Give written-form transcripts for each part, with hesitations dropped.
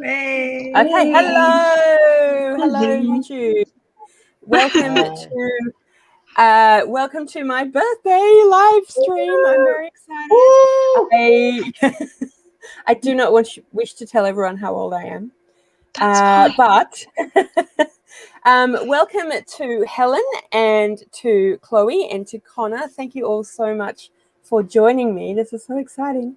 Hey. Okay, hello YouTube. Welcome to my birthday live stream. I'm very excited. I do not wish to tell everyone how old I am, but welcome to Helen and to Chloe and to Connor. Thank you all so much for joining me. This is so exciting.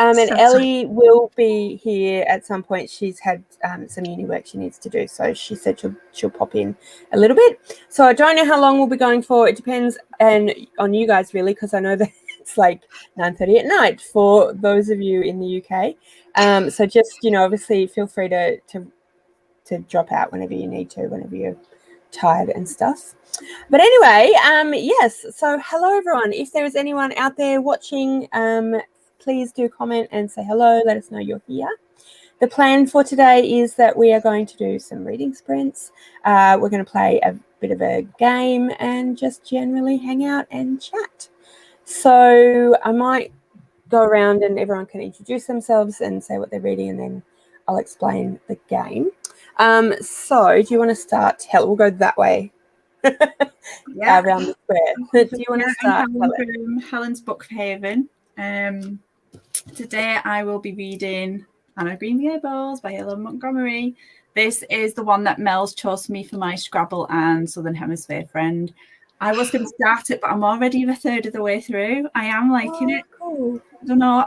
And Ellie will be here at some point. She's had some uni work she needs to do, so she said she'll pop in a little bit. So I don't know how long we'll be going for. It depends on you guys really, because I know that it's like 9:30 at night for those of you in the UK. So just obviously feel free to drop out whenever you need to, whenever you're tired and stuff. But anyway, yes, so hello everyone. If there is anyone out there watching, please do comment and say hello, let us know you're here. The plan for today is that we are going to do some reading sprints. We're going to play a bit of a game and just generally hang out and chat. So I might go around and everyone can introduce themselves and say what they're reading, and then I'll explain the game. So do you want to start, Helen? We'll go that way. Around the square. Do you want to start, Helen? From Helen's Book Haven. Today I will be reading Anna Green Gables by Helen Montgomery. This is the one that Mel's chose me for my Scrabble and Southern Hemisphere friend. I was going to start it, but I'm already a third of the way through. I am liking it. Cool. I don't know.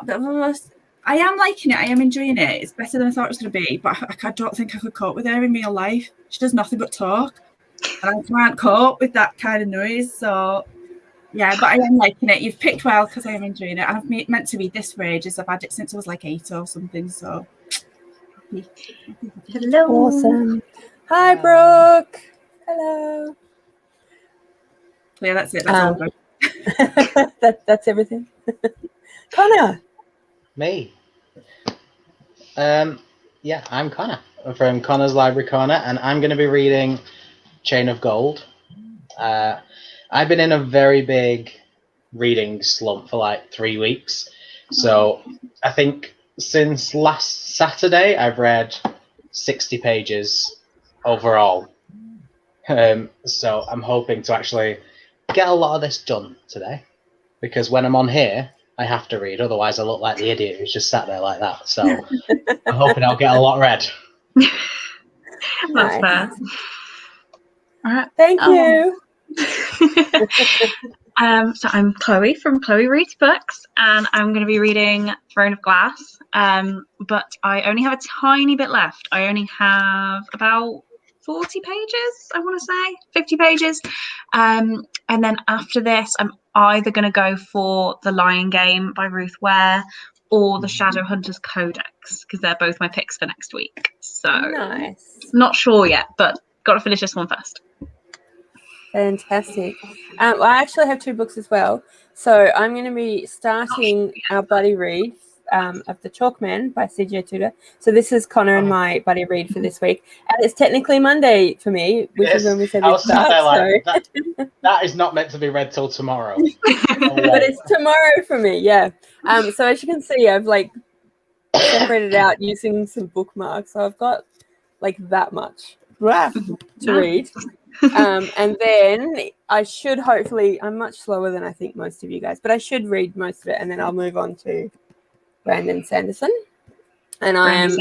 I am liking it. I am enjoying it. It's better than I thought it was going to be, but I don't think I could cope with her in real life. She does nothing but talk, and I can't cope with that kind of noise. So, yeah, but I am liking it. You've picked well because I am enjoying it. I've meant to read this for ages. I've had it since I was like 8 or something. So, hello. Awesome. Hi, Brooke. Hello. Yeah, that's it. That's all good. That's everything. Connor. Me. Yeah, I'm Connor from Connor's Library Corner, and I'm going to be reading Chain of Gold. I've been in a very big reading slump for like 3 weeks. So I think since last Saturday, I've read 60 pages overall. So I'm hoping to actually get a lot of this done today, because when I'm on here, I have to read. Otherwise, I look like the idiot who's just sat there like that. So I'm hoping I'll get a lot read. That's fair. All right. Thank you. So I'm Chloe from Chloe Reads Books, and I'm going to be reading Throne of Glass. But I only have a tiny bit left. I only have about 40 pages, I want to say, 50 pages. And then after this, I'm either going to go for The Lion Game by Ruth Ware or The Shadowhunters Codex, because they're both my picks for next week. So nice. Not sure yet, but got to finish this one first. Fantastic. I actually have 2 books as well. So I'm going to be starting our buddy read of The Chalkman by C.J. Tudor. So this is Connor and my buddy read for this week. And it's technically Monday for me, which is when we said we'd start. That is not meant to be read till tomorrow. But it's tomorrow for me, yeah. So as you can see, I've like separated out using some bookmarks. So I've got like that much to read. And then I should hopefully, I'm much slower than I think most of you guys, but I should read most of it, and then I'll move on to Brandon Sanderson. And I'm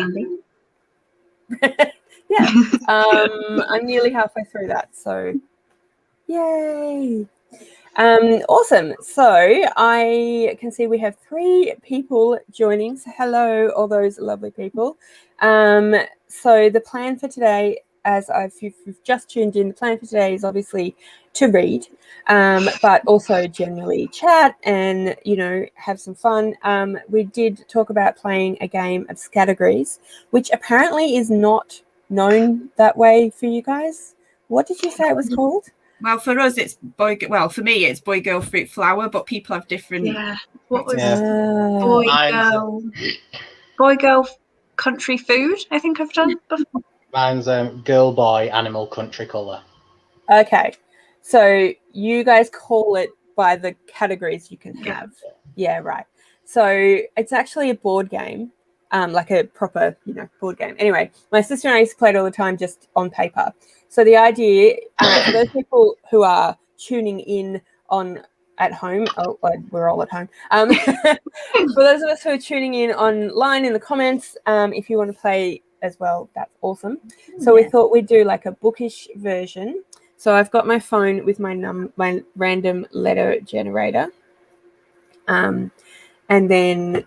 nearly halfway through that, so yay. Awesome. So I can see we have 3 people joining. So hello, all those lovely people. So the plan for today, as you've just tuned in, the plan for today is obviously to read, but also generally chat and, have some fun. We did talk about playing a game of Categories, which apparently is not known that way for you guys. What did you say it was called? Well, for us, it's for me, it's Boy, Girl, Fruit, Flower, but people have different. Yeah. What was Boy, Girl, Country, Food? I think I've done before. Mine's Girl, Boy, Animal, Country, Colour. Okay. So you guys call it by the categories you can have. Yeah, right. So it's actually a board game. like a proper, board game. Anyway, my sister and I used to play it all the time just on paper. So the idea, for those people who are tuning in at home, we're all at home. For those of us who are tuning in online in the comments, if you want to play as well, that's awesome. So we thought we'd do like a bookish version. So I've got my phone with my random letter generator. And then,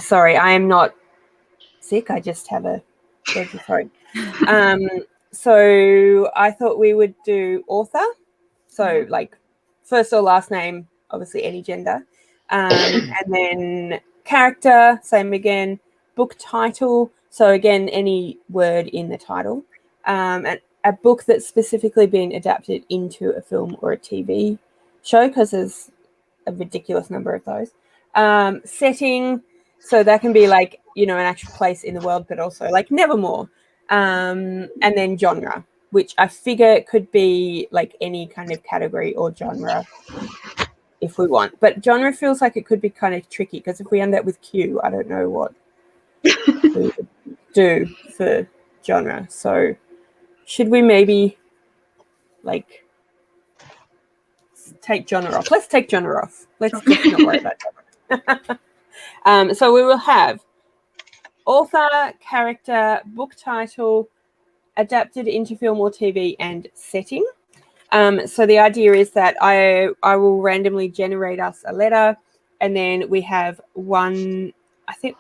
sorry, I am not sick. I just have a dodgy throat. So I thought we would do author. So like first or last name, obviously any gender. And then character, same again. Book title. So again, any word in the title. And a book that's specifically been adapted into a film or a TV show, because there's a ridiculous number of those. Setting. So that can be like, an actual place in the world, but also like Nevermore. And then genre, which I figure could be like any kind of category or genre if we want. But genre feels like it could be kind of tricky, because if we end up with Q, I don't know what we would do for genre. So should we maybe like take genre off? Let's take genre off. Let's just not worry about genre. So we will have author, character, book title, adapted into film or TV, and setting. So the idea is that I will randomly generate us a letter, and then we have one. I think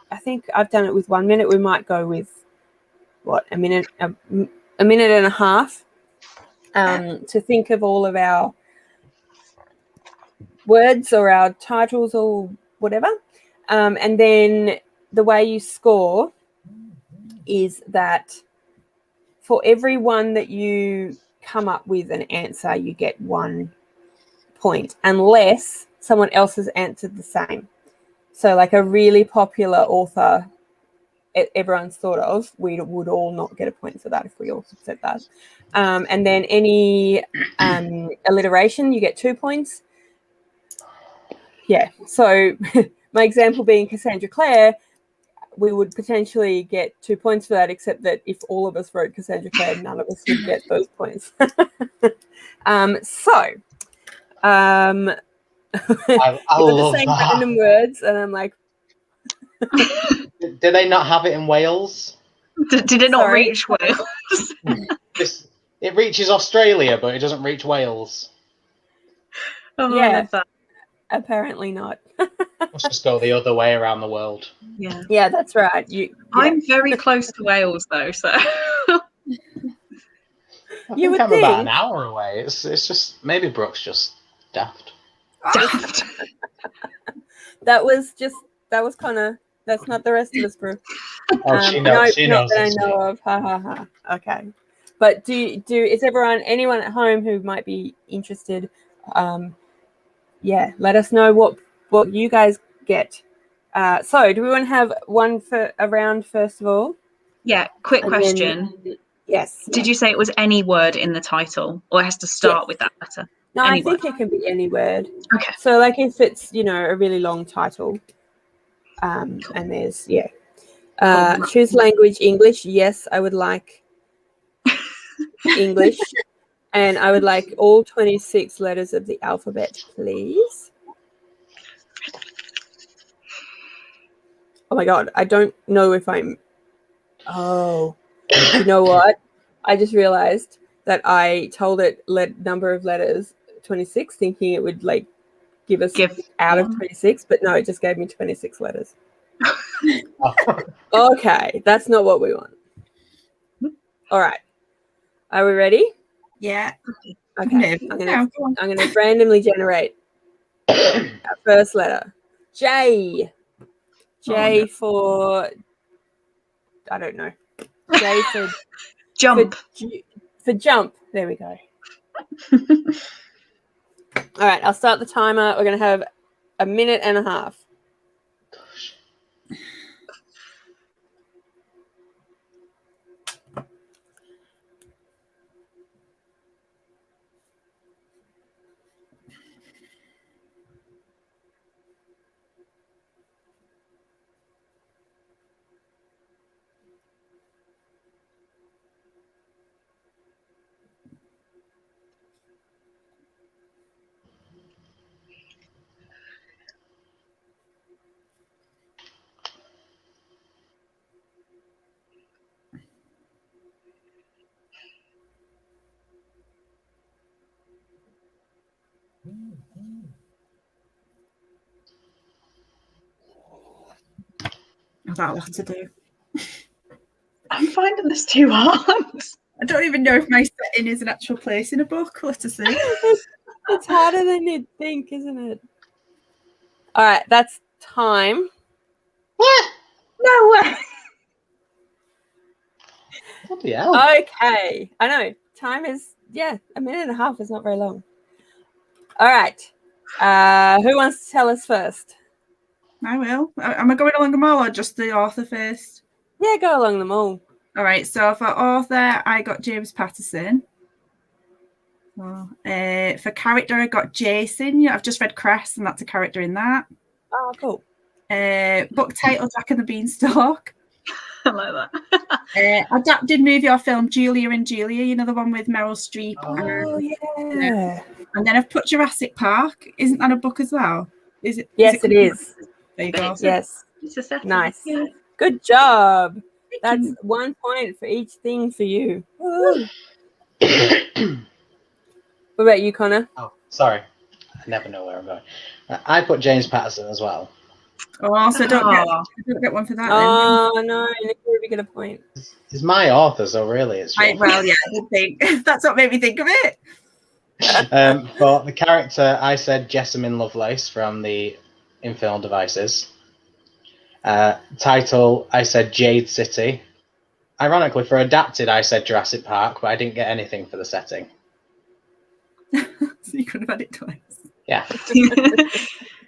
I've done it with 1 minute. We might go with a minute and a half to think of all of our words or our titles or whatever. And then the way you score is that for every one that you come up with an answer, you get 1 point, unless someone else has answered the same. So like a really popular author everyone's thought of, we would all not get a point for that if we all said that. And then any alliteration, you get 2 points. Yeah, so my example being Cassandra Clare, we would potentially get 2 points for that, except that if all of us wrote Cassandra Clare, none of us would get those points. I love saying that. random words, and I'm like, Do they not have it in Wales? Did it not Sorry? reach Wales? It reaches Australia, but it doesn't reach Wales. Oh, Yeah. I love that. apparently not. Let's just go the other way around the world. Yeah. Yeah, that's right. I'm very close to Wales, though, so. I You think would I'm about an think. hour away. It's just maybe Brooke's just daft. Daft. That was Connor. That's not the rest of us, Brooke. Oh, she No, knows. She not knows. that I It's me. know of. Ha ha ha. Okay. But is anyone at home who might be interested? Yeah, let us know what you guys get. So do we want to have one for a round first of all? Yeah, quick And question. then, yes. Did you say it was any word in the title, or it has to start Yes. with that letter? No, Any I think it can be any word. Okay. So like if it's, a really long title, and there's, choose language, English. Yes, I would like English. And I would like all 26 letters of the alphabet, please. Oh my God, I don't know if I'm... Oh, you know what? I just realized that I told it number of letters 26, thinking it would like give us out of 26, but no, it just gave me 26 letters. Okay, that's not what we want. All right, are we ready? Yeah. Okay, I'm gonna randomly generate our first letter. J. J for I don't know. J for jump. For jump. There we go. All right, I'll start the timer. We're gonna have a minute and a half. Gosh. I've got a lot to do. I'm finding this too hard. I don't even know if my setting is an actual place in a book. Let us see. It's harder than you'd think, isn't it? All right, that's time. What? No way. Bloody hell. Okay, I know. Time is, a minute and a half is not very long. All right. Who wants to tell us first? I will. Am I going along them all or just the author first? Yeah, go along them all. All right. So for author, I got James Patterson. For character, I got Jason. Yeah, I've just read Cress, and that's a character in that. Oh, cool. Book title, Jack and the Beanstalk. I like that. Adapted movie or film, Julia and Julia. You know, the one with Meryl Streep. Oh, yeah. And then I've put Jurassic Park. Isn't that a book as well? Is it? Yes, it is. There you go. Yes. It's a setting. Nice. Yeah. Good job. That's you. 1 point for each thing for you. Woo. What about you, Connor? Oh, sorry. I never know where I'm going. I put James Patterson as well. Oh, so don't get one for that. Oh, no. Nick would get a point. He's my author, so really it's Then. Well, yeah, I think that's what made me think of it. For the character, I said Jessamine Lovelace from the Infernal Devices. Title, I said Jade City. Ironically, for adapted, I said Jurassic Park, but I didn't get anything for the setting. So you could have had it twice. Yeah.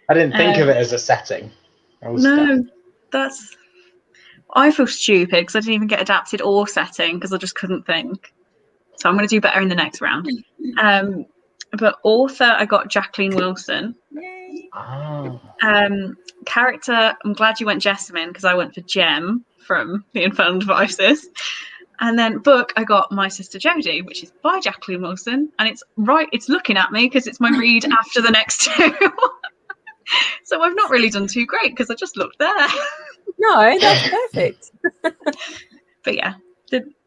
I didn't think of it as a setting. No, that's... I feel stupid because I didn't even get adapted or setting because I just couldn't think. So I'm going to do better in the next round. But author, I got Jacqueline Wilson. Yay. Oh. Character, I'm glad you went Jessamine because I went for Jem from the Infernal Devices. And then book, I got My Sister Jodie, which is by Jacqueline Wilson. And it's looking at me because it's my read after the next two. So I've not really done too great because I just looked there. No, that's perfect. But yeah,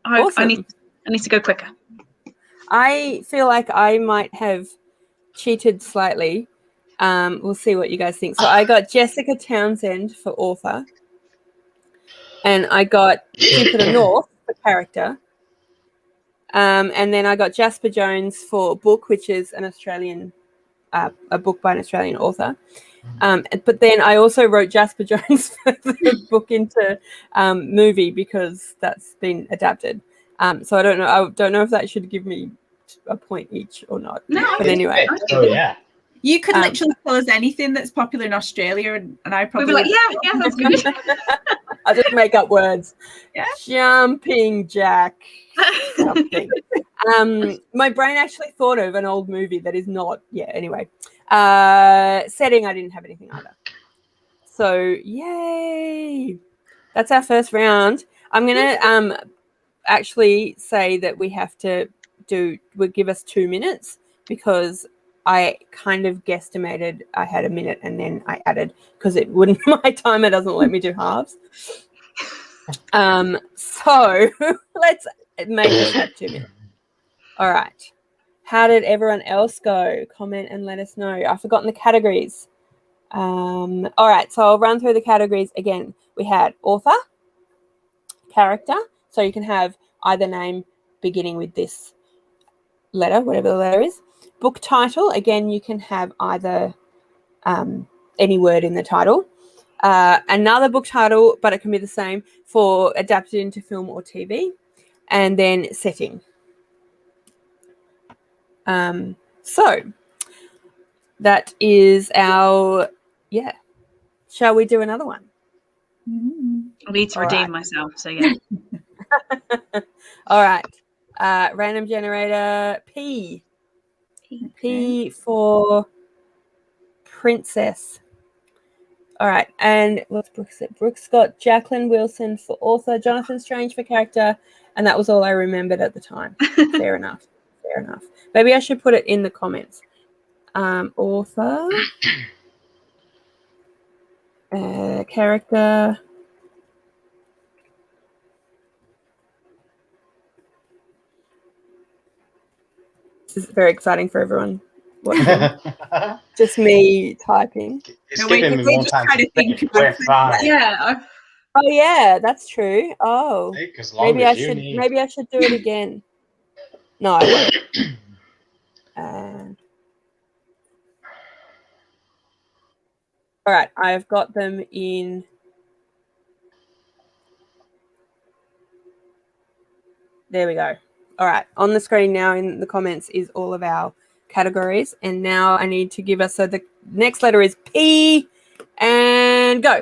Awesome. I need to go quicker. I feel like I might have cheated slightly. We'll see what you guys think. So I got Jessica Townsend for author. And I got Jupiter North for character. And then I got Jasper Jones for book, which is an Australian, a book by an Australian author. But then I also wrote Jasper Jones for the book into movie because that's been adapted. So I don't know if that should give me a point each or not. No, but anyway. Oh yeah. You could literally tell us anything that's popular in Australia, and I probably We'll be like, yeah, that's good. I just make up words. Yeah. Jumping Jack. Something. My brain actually thought of an old movie that is not. Yeah. Anyway, setting. I didn't have anything either. So yay! That's our first round. I'm gonna actually say that we have to would give us 2 minutes because I kind of guesstimated I had a minute and then I added because it wouldn't. My timer doesn't let me do halves. So let's make this have 2 minutes. All right. How did everyone else go? Comment and let us know. I've forgotten the categories. All right. So I'll run through the categories again. We had author, character. So you can have either name beginning with this letter, whatever the letter is. Book title. Again, you can have either any word in the title. Another book title, but it can be the same for adapted into film or TV. And then setting. So that is our, Shall we do another one? I need to redeem myself, so yeah. All right. Random generator P. P for princess. All right. And what's Brooks said? Brooks got Jacqueline Wilson for author, Jonathan Strange for character, and that was all I remembered at the time. Fair enough. Maybe I should put it in the comments. Author, character. This is very exciting for everyone watching. Just me typing. It's No, giving me we're more just time trying to to think think. about We're it. fine. Yeah. Oh yeah, that's true. Oh, Take as long as you need. Maybe I should do it again. No, I won't. All right, I've got them in. There we go. All right, on the screen now in the comments is all of our categories, and now I need to give us, so the next letter is P, and go.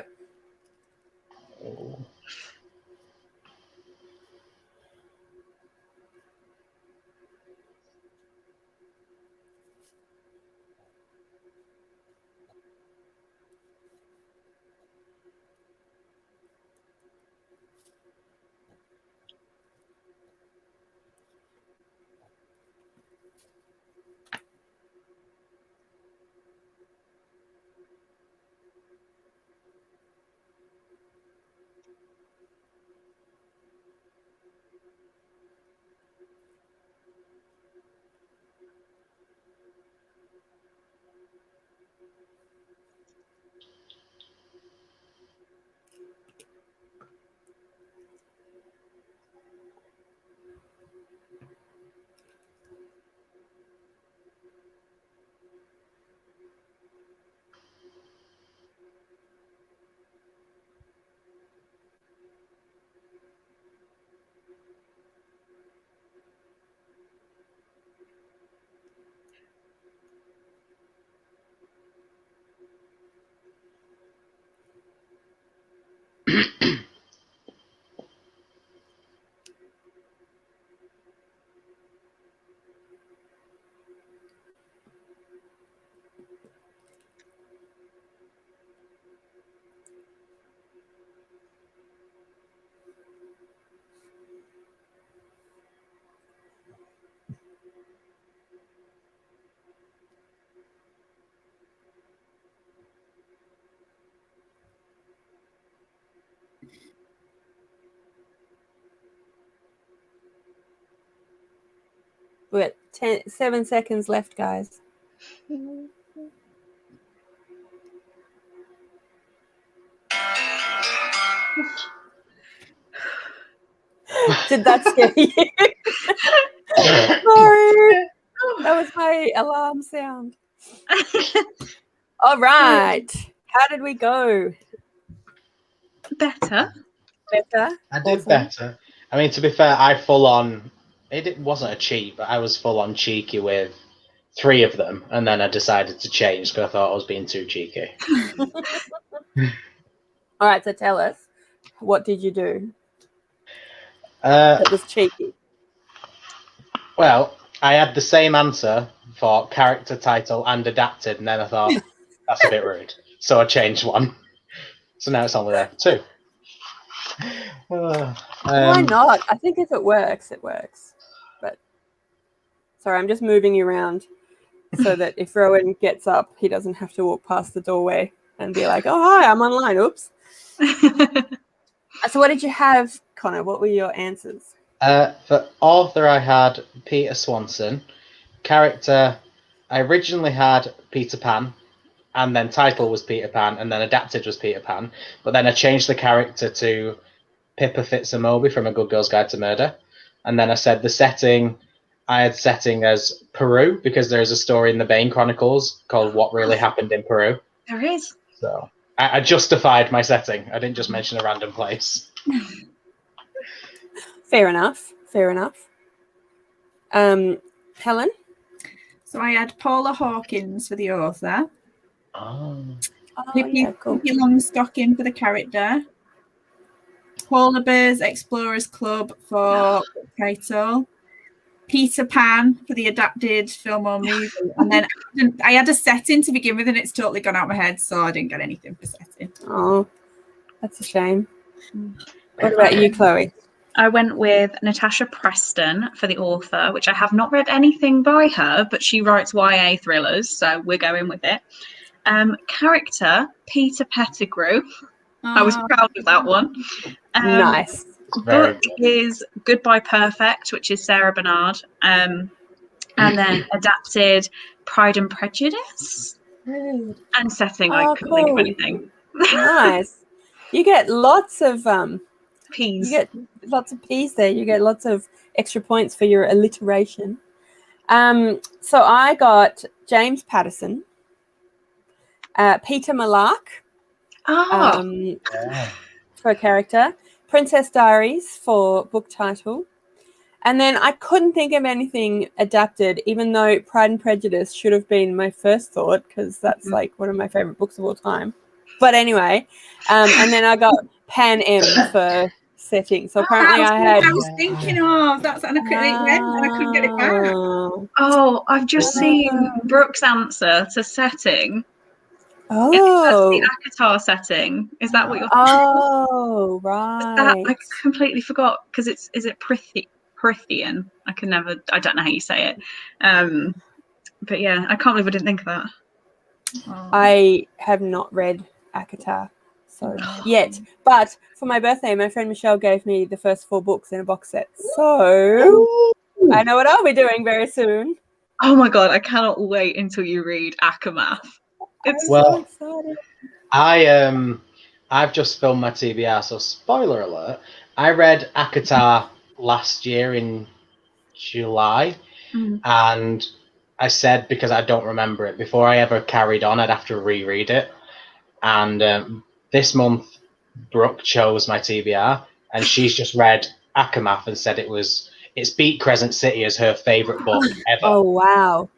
We're at 7 seconds left, guys. Did that scare you? Sorry. That was my alarm sound. All right. How did we go? Better. Better? I did better. I mean, to be fair, I full on. It wasn't a cheat, but I was full on cheeky with 3 of them, and then I decided to change because I thought I was being too cheeky. All right, so tell us, what did you do Uh, that was cheeky? well, I had the same answer for character, title, and adapted, and then I thought that's a bit rude, so I changed one. So now it's only there 2. Why not? I think if it works, it works. But sorry, I'm just moving you around so that if Rowan gets up, he doesn't have to walk past the doorway and be like, "Oh, hi, I'm online. Oops." So what did you have, Connor? What were your answers? For author, I had Peter Swanson. Character, I originally had Peter Pan, and then title was Peter Pan, and then adapted was Peter Pan. But then I changed the character to Pippa Fitz-Amobi from A Good Girl's Guide to Murder. And then I said the setting, I had setting as Peru, because there is a story in the Bane Chronicles called What Really Happened in Peru. There is. So I justified my setting. I didn't just mention a random place. Fair enough. Fair enough. Helen? So I had Paula Hawkins for the author. Oh. Pippi Longstocking for the character. Polar Bears Explorers Club for the title. Peter Pan for the adapted film or movie. And then I had a setting to begin with and it's totally gone out of my head, so I didn't get anything for setting. Oh, that's a shame. What about you, Chloe? I went with Natasha Preston for the author, which I have not read anything by her, but she writes YA thrillers, so we're going with it. Character, Peter Pettigrew. I was proud of that one. Nice. Book is Goodbye Perfect, which is Sarah Bernard. And then adapted Pride and Prejudice. And setting, I couldn't think of anything. Nice. You get lots of Peas. You get lots of P's there. You get lots of extra points for your alliteration. So I got James Patterson, Peter Malark for a character, Princess Diaries for book title. And then I couldn't think of anything adapted, even though Pride and Prejudice should have been my first thought, because that's like one of my favorite books of all time. But anyway, and then I got Pan M for setting. So apparently I was thinking of. That's and I couldn't get it back. Oh, I've just seen Brooke's answer to setting. Oh, That's the ACOTAR setting. Is that what you're thinking? Oh, right. I completely forgot because is it Prithian? I don't know how you say it. But yeah, I can't believe I didn't think of that. Oh. I have not read ACOTAR yet, but for my birthday, my friend Michelle gave me the first 4 books in a box set. So I know what I'll be doing very soon. Oh my god, I cannot wait until you read Akamath. It's so excited. I've just filmed my TBR, so spoiler alert. I read ACOTAR last year in July, and I said, because I don't remember it, before I ever carried on, I'd have to reread it. And this month, Brooke chose my TBR, and she's just read Akamath and said it's beat Crescent City as her favourite book ever. Oh, wow.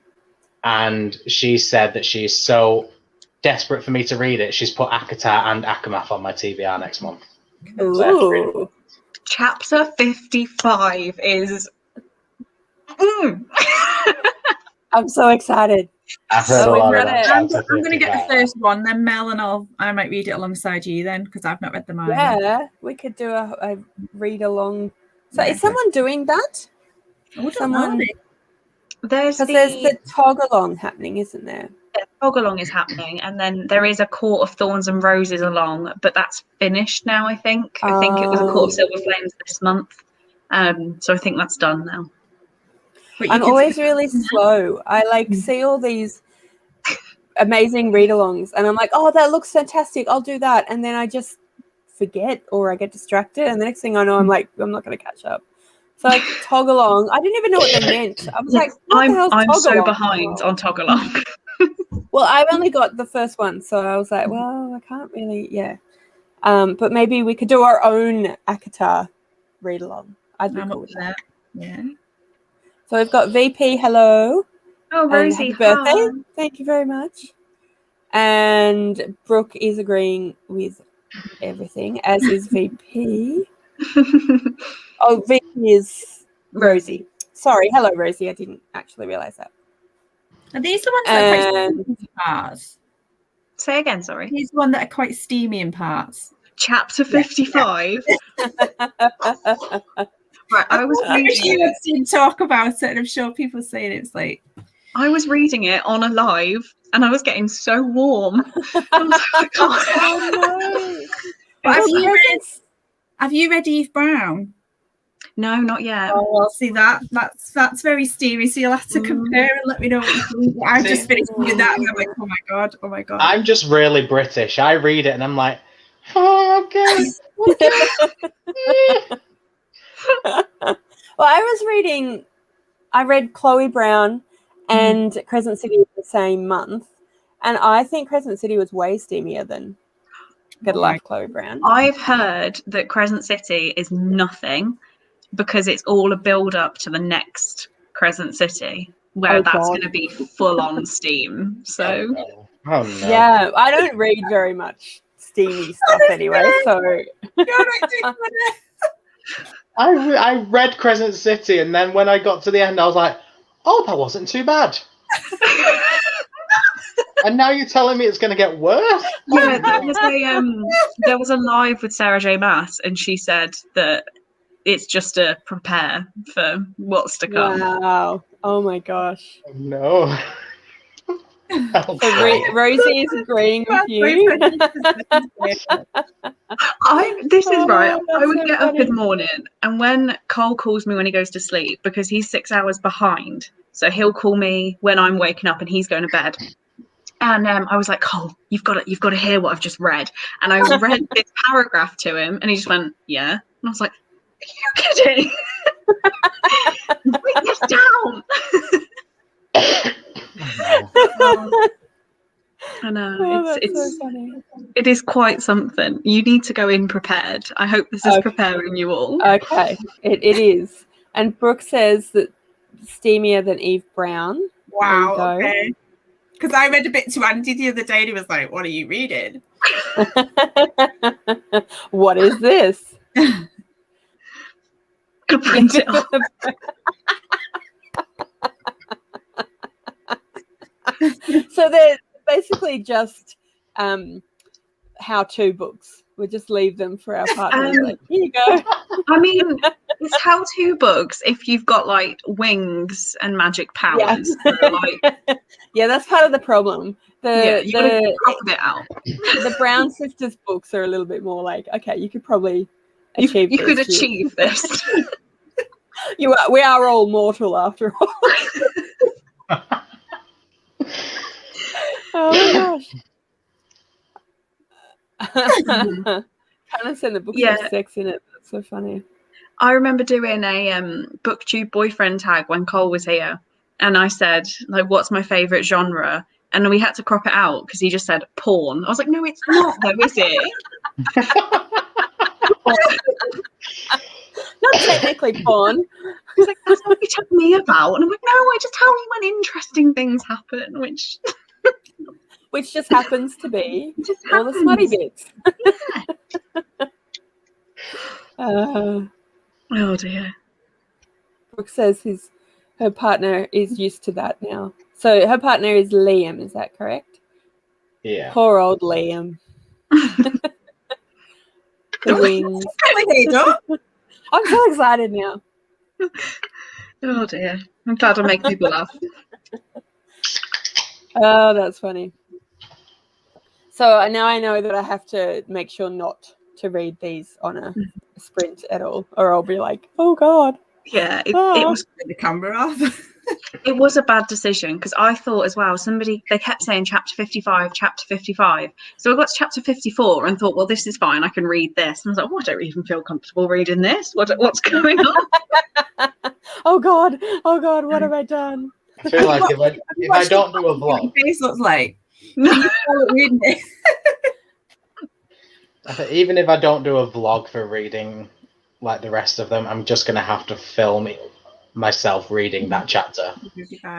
And she said that she's so desperate for me to read it, she's put ACOTAR and Akamath on my TBR next month. Ooh. Chapter 55 is... I'm so excited. I've heard a lot of that. I'm going to get the first one, then Mel, and I might read it alongside you then, because I've not read them either. Yeah, we could do a read along. So is someone doing that? There's the tog along happening, isn't there? Yeah, tog along is happening, and then there is a Court of Thorns and Roses along, but that's finished now. I think it was a Court of Silver Flames this month, so I think that's done now. I'm always really slow. I see all these amazing read-alongs, and I'm like, oh, that looks fantastic. I'll do that, and then I just forget or I get distracted, and the next thing I know, I'm like, I'm not going to catch up. So tog along. I didn't even know what they meant. I was like, I'm so behind on tog along. Well, I've only got the first one, so I was like, well, I can't really, but maybe we could do our own ACOTAR read along. I'd be cool with that. Yeah. So we've got VP, hello. Oh, Rosie, happy birthday. Hi. Thank you very much. And Brooke is agreeing with everything, as is VP. Oh, VP is Rosie. Sorry. Hello, Rosie. I didn't actually realise that. Are these the ones that are quite steamy in parts? Say again, sorry. These the ones that are quite steamy in parts. Chapter 55. Right, I was reading it. You talk about it, and I'm sure people saying it's like. I was reading it on a live, and I was getting so warm. I was like, oh no! Have you read Eve Brown? No, not yet. Oh, well, see that's very steamy. So you'll have to compare and let me know what you think. I've just finished reading that, and I'm like, oh my god. I'm just really British. I read it, and I'm like, oh, okay. Well, I read Chloe Brown and Crescent City the same month, and I think Crescent City was way steamier than Good Life Chloe Brown. I've heard that Crescent City is nothing because it's all a build up to the next Crescent City where that's going to be full on steam. So oh, no. Yeah, I don't read very much steamy stuff anyway, so I read Crescent City, and then when I got to the end, I was like, oh, that wasn't too bad. And now you're telling me it's going to get worse? Yeah, there was a live with Sarah J. Maas, and she said that it's just to prepare for what's to come. Wow. Oh my gosh. No. So Rosie is agreeing with you. This is right. that's I would so get up funny. in the morning, and when Cole calls me when he goes to sleep, because he's 6 hours behind, so he'll call me when I'm waking up and he's going to bed. And I was like, Cole, you've got to hear what I've just read. And I read this paragraph to him, and he just went, yeah. And I was like, are you kidding? Write this down. I know, That's so funny. it is quite something. You need to go in prepared. I hope this is preparing you all. Okay, it is. And Brooke says that steamier than Eve Brown. Wow. There you go. Okay. Because I read a bit to Andy the other day and he was like, what are you reading? What is this? Could print it off. So they're basically just how-to books. We just leave them for our partners. Like, here you go. I mean, it's how-to books if you've got like wings and magic powers. Yeah, that's part of the problem. You gotta crop it out. The Brown Sisters books are a little bit more like, okay, you could probably achieve You this. could achieve this. We are all mortal after all. Oh my gosh. Kind of said the book has sex in it. That's so funny. I remember doing a booktube boyfriend tag when Cole was here, and I said, like, what's my favourite genre? And we had to crop it out because he just said porn. I was like, no, it's not though, is it? Not technically porn. He's like, that's what you told me about. And I'm like, no, I just tell you when interesting things happen, which just happens to be all happens. the smutty bits. Yeah. Oh dear. Brooke says her partner is used to that now. So her partner is Liam, is that correct? Yeah. Poor old Liam. The wings. I'm so excited now. Oh dear. I'm glad I make people laugh. Oh, that's funny. So now I know that I have to make sure not to read these on a sprint at all, or I'll be like, oh God. Yeah, it was the camera off. It was a bad decision because I thought as well, they kept saying chapter 55, chapter 55. So I got to chapter 54 and thought, well, this is fine. I can read this. And I was like, oh, I don't even feel comfortable reading this. What's going on? Oh God, what have I done? I feel like if I don't do a vlog, your face looks like. Even if I don't do a vlog for reading like the rest of them, I'm just going to have to film myself reading that chapter.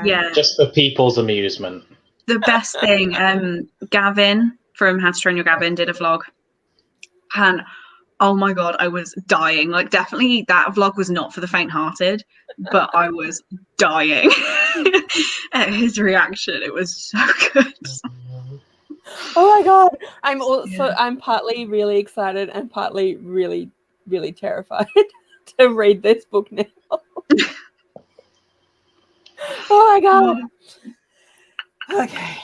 Yeah. Just for people's amusement. The best thing, Gavin from How to Train Your Gavin did a vlog. And oh my God, I was dying. Like, definitely that vlog was not for the faint-hearted, but I was dying at his reaction. It was so good. Oh my God. I'm partly really excited and partly really, really terrified to read this book now. Oh my God. Okay.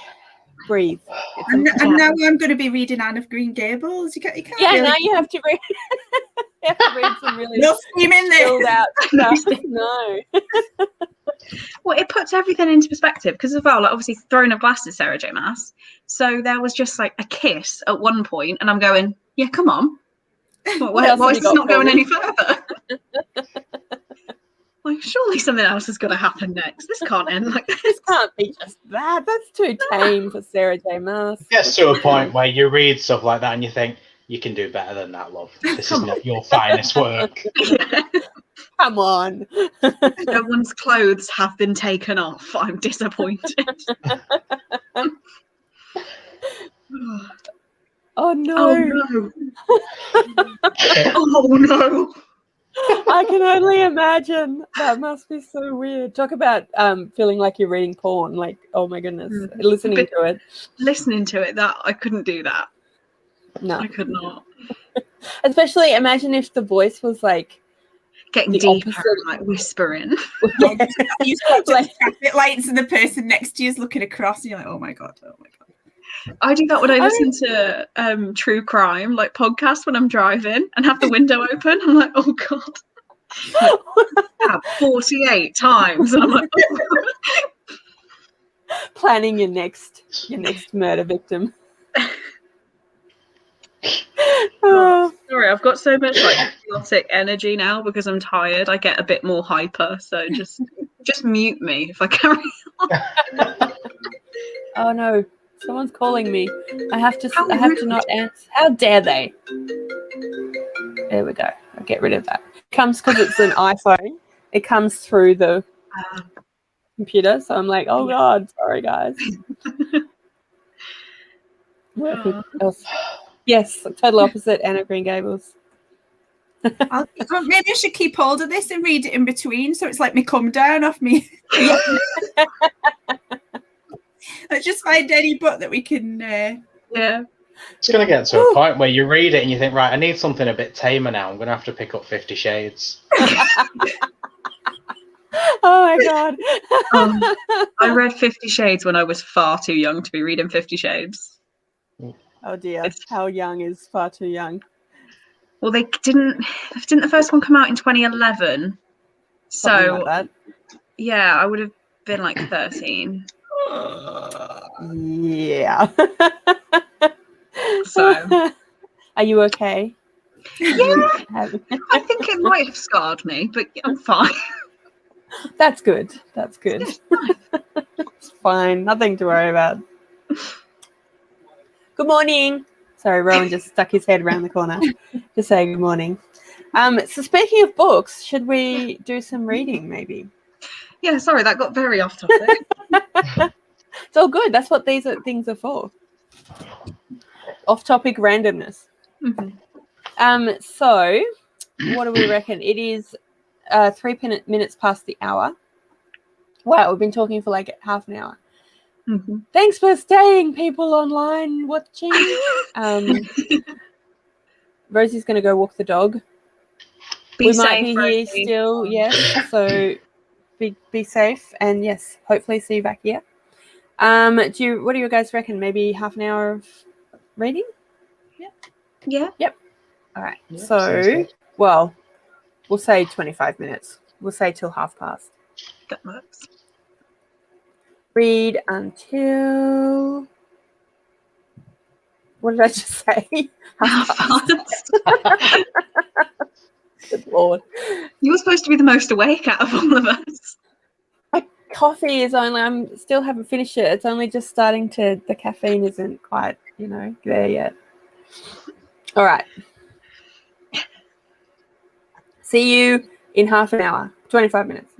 Breathe. And now I'm going to be reading Anne of Green Gables. You can't really... now you have to read. You have to read some really no screaming chilled out stuff. No. Well, it puts everything into perspective because as well, like, obviously Throne of Glass is Sarah J. Maas. So there was just like a kiss at one point and I'm going, yeah, come on. Why is this not going any further? Like, surely something else is going to happen next. This can't end like this. This can't be just that. That's too tame for Sarah J. Maas. It gets to a point where you read stuff like that and you think, you can do better than that, love. This is not your finest work. Yeah. Come on. No one's clothes have been taken off. I'm disappointed. Oh no. Oh no. Oh no. I can only imagine. That must be so weird. Talk about feeling like you're reading porn. Like, oh my goodness. Listening to it. Listening to it, that I couldn't do that. No. I could not. Especially imagine if the voice was like getting The deeper, opposite. and, like whispering. Yeah. You switch Like- the traffic lights and the person next to you is looking across and you're like, oh my god. I do that when I listen to true crime, like podcasts when I'm driving and have the window open. I'm like, oh god. Like, 48 times. And I'm like, oh. Planning your next murder victim. Oh, sorry, I've got so much like chaotic energy now because I'm tired. I get a bit more hyper, so just mute me if I carry on. Oh no, someone's calling me. I have to not answer. How dare they? There we go. I'll get rid of that. It comes because it's an iPhone. It comes through the computer, so I'm like, oh god, sorry guys. Yes, total opposite. Anna Green Gables. Maybe I should keep hold of this and read it in between, so it's like me come down off me. Yeah. Let's just find any book that we can. Yeah. It's going to get to a point where you read it and you think, right, I need something a bit tamer now. I'm going to have to pick up 50 Shades. Oh my god. I read 50 Shades when I was far too young to be reading 50 Shades. Oh dear. How young is far too young? Well, didn't the first one come out in 2011? Something So like that. yeah, I would have been like 13. Yeah. So are you okay? yeah, I think it might have scarred me, but I'm fine. That's good. That's good. It's fine. Nothing to worry about. Good morning. Sorry, Rowan just stuck his head around the corner to say good morning. So speaking of books, should we do some reading maybe? Yeah, sorry, that got very off topic. It's all good. That's what these things are for. Off-topic randomness. Mm-hmm. So what do we reckon? It is 3 minutes past the hour. Wow, we've been talking for like half an hour. Mm-hmm. Thanks for staying, people online watching. Rosie's going to go walk the dog. Be we safe, might be here Rosie. still, yes. So be safe, and yes, hopefully see you back here. What do you guys reckon? Maybe half an hour of reading? Yeah. Yep. All right. Yeah, sounds So, good. well, we'll say 25 minutes. We'll say till 12:30. That works. Read until. What did I just say? 12:30. Good Lord. You're supposed to be the most awake out of all of us. My coffee is only, still haven't finished it. It's only just starting to, the caffeine isn't quite, there yet. All right. See you in half an hour, 25 minutes.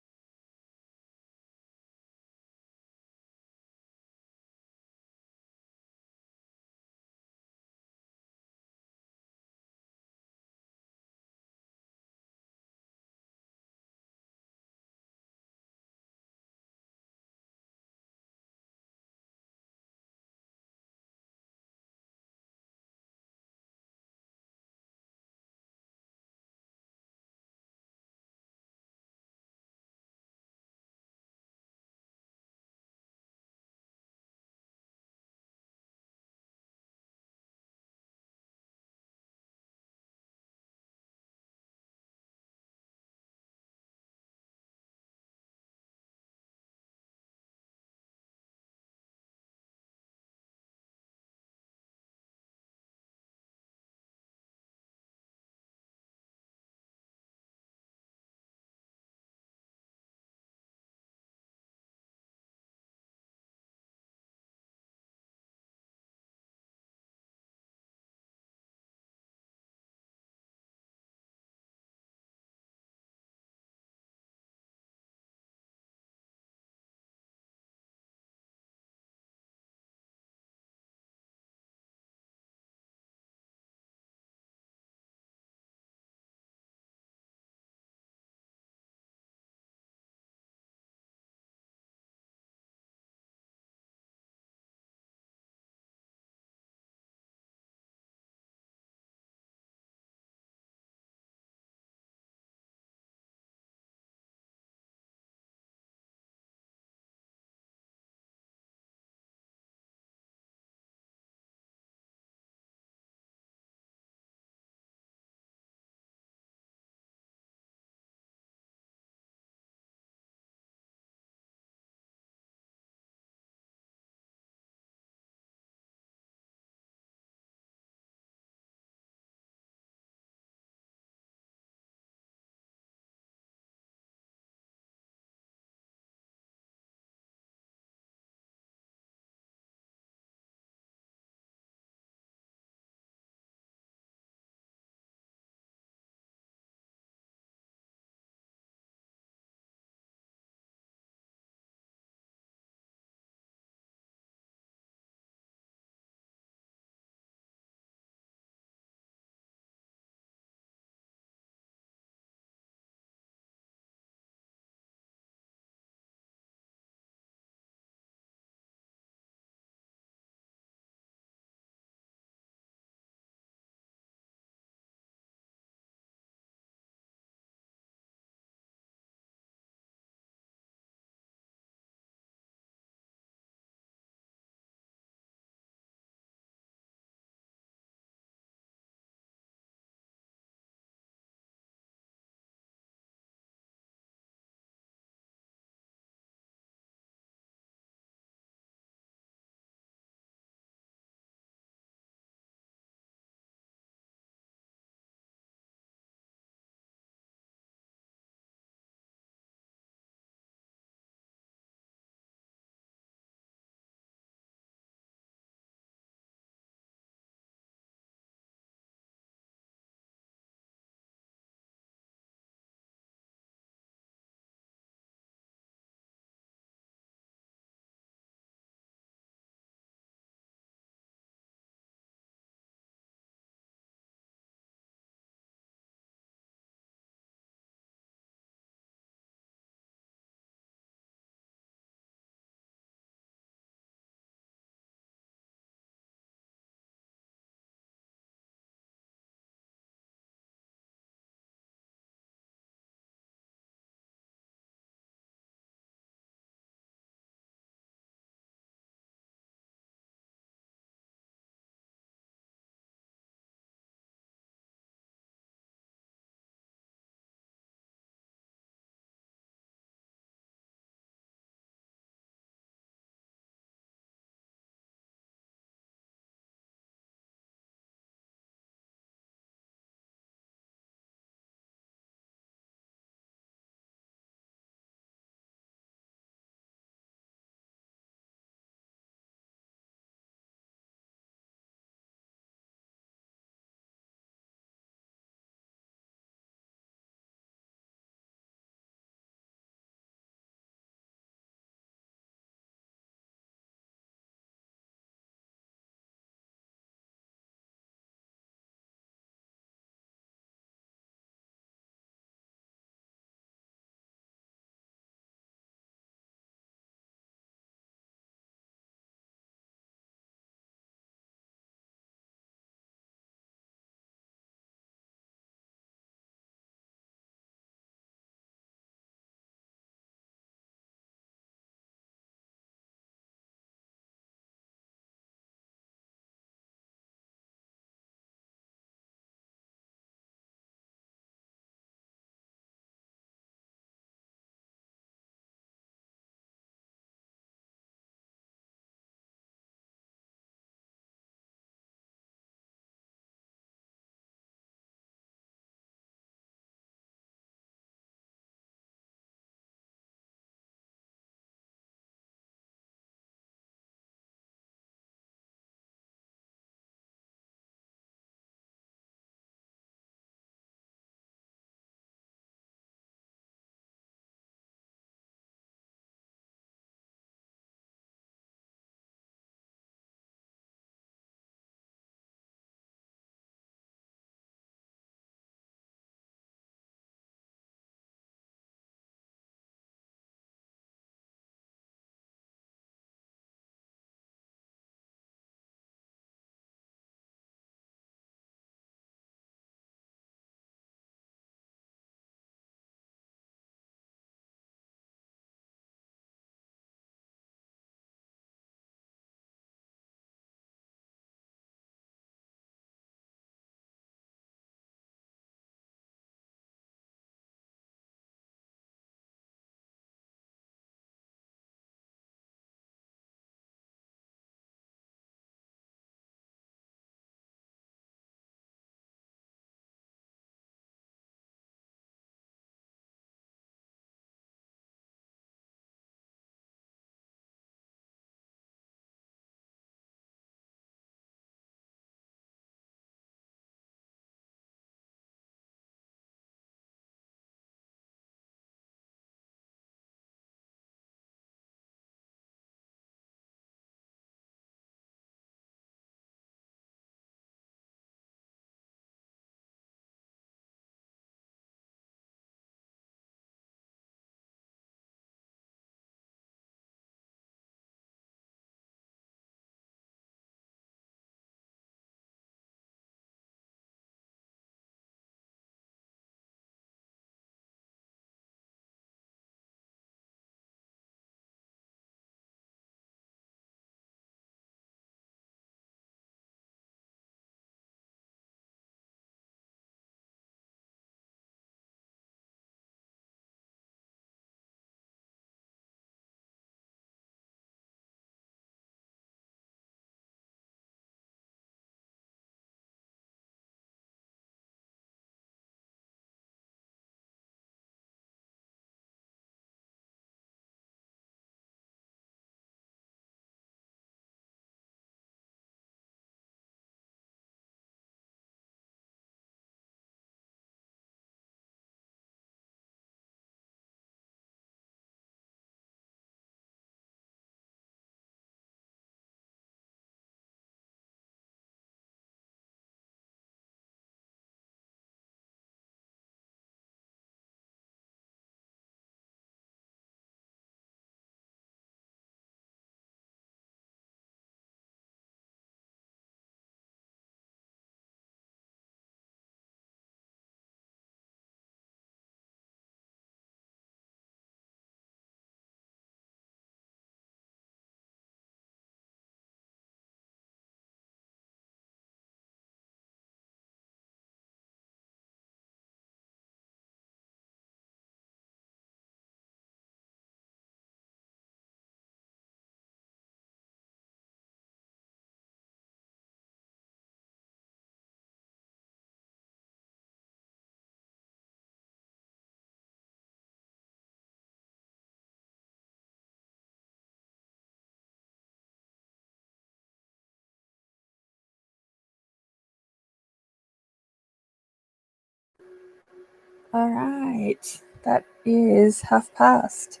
All right. That is past.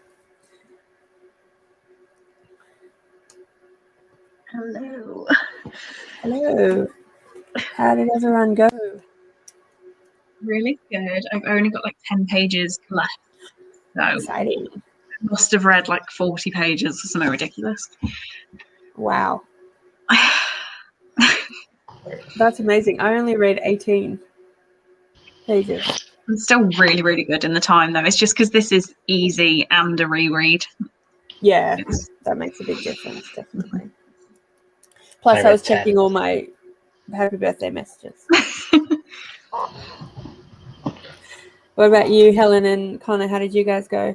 Hello. Hello. How did everyone go? Really good. I've only got like 10 pages left. So Exciting. I must have read like 40 pages or something ridiculous. Wow. That's amazing. I only read 18 pages. I'm still really, really good in the time though. It's just because this is easy and a reread. Yeah, It's- that makes a big difference, definitely. Plus, I read was 10. checking all my happy birthday messages. What about you, Helen and Connor? How did you guys go?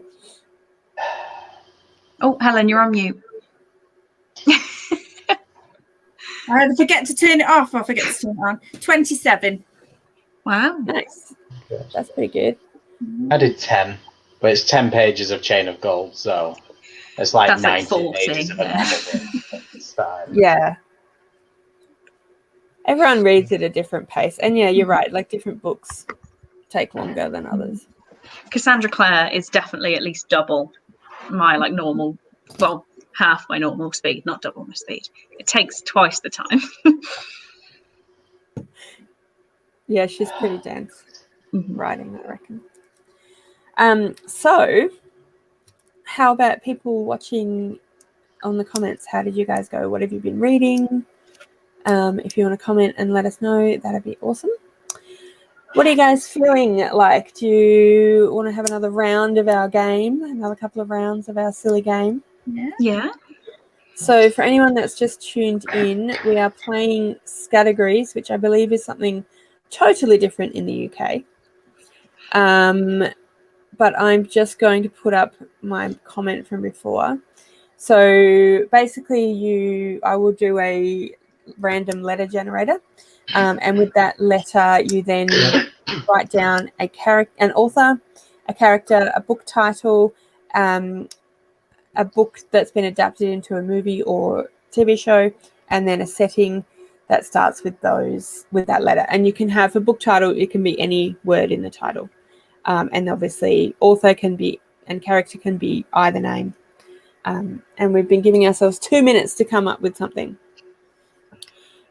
Oh, Helen, you're on mute. I either forget to turn it off or forget to turn it on. 27. Wow. Nice. That's pretty good. I did 10, but it's 10 pages of Chain of Gold, so it's like That's like 90 40, pages of a yeah. novel. It's fine. Yeah. Everyone reads at a different pace. And yeah, you're right. Like different books take longer than others. Cassandra Clare is definitely at least double my like normal, well, half my normal speed, not double my speed. It takes twice the time. Yeah, she's pretty dense writing, I reckon. So how about people watching on the comments? How did you guys go? What have you been reading? If you want to comment and let us know, that'd be awesome. What are you guys feeling like? Do you want to have another round of our game? Another couple of rounds of our silly game? Yeah. So for anyone that's just tuned in, we are playing Categories, which I believe is something totally different in the UK. But I'm just going to put up my comment from before. So basically I will do a random letter generator. And with that letter, you then write down a character, an author, a character, a book title, a book that's been adapted into a movie or TV show, and then a setting that starts with that letter. And you can have a book title, it can be any word in the title. And obviously author can be, and character can be either name. And we've been giving ourselves 2 minutes to come up with something.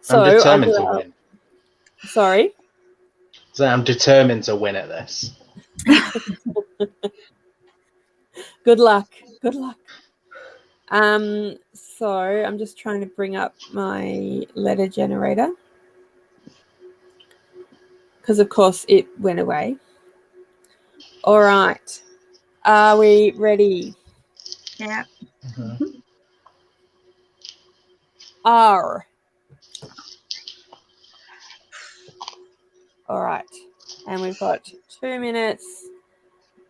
So I'm determined to win. Sorry? So I'm determined to win at this. Good luck. Good luck. So I'm just trying to bring up my letter generator because of course it went away. All right. Are we ready? Yeah. R. All right. And we've got 2 minutes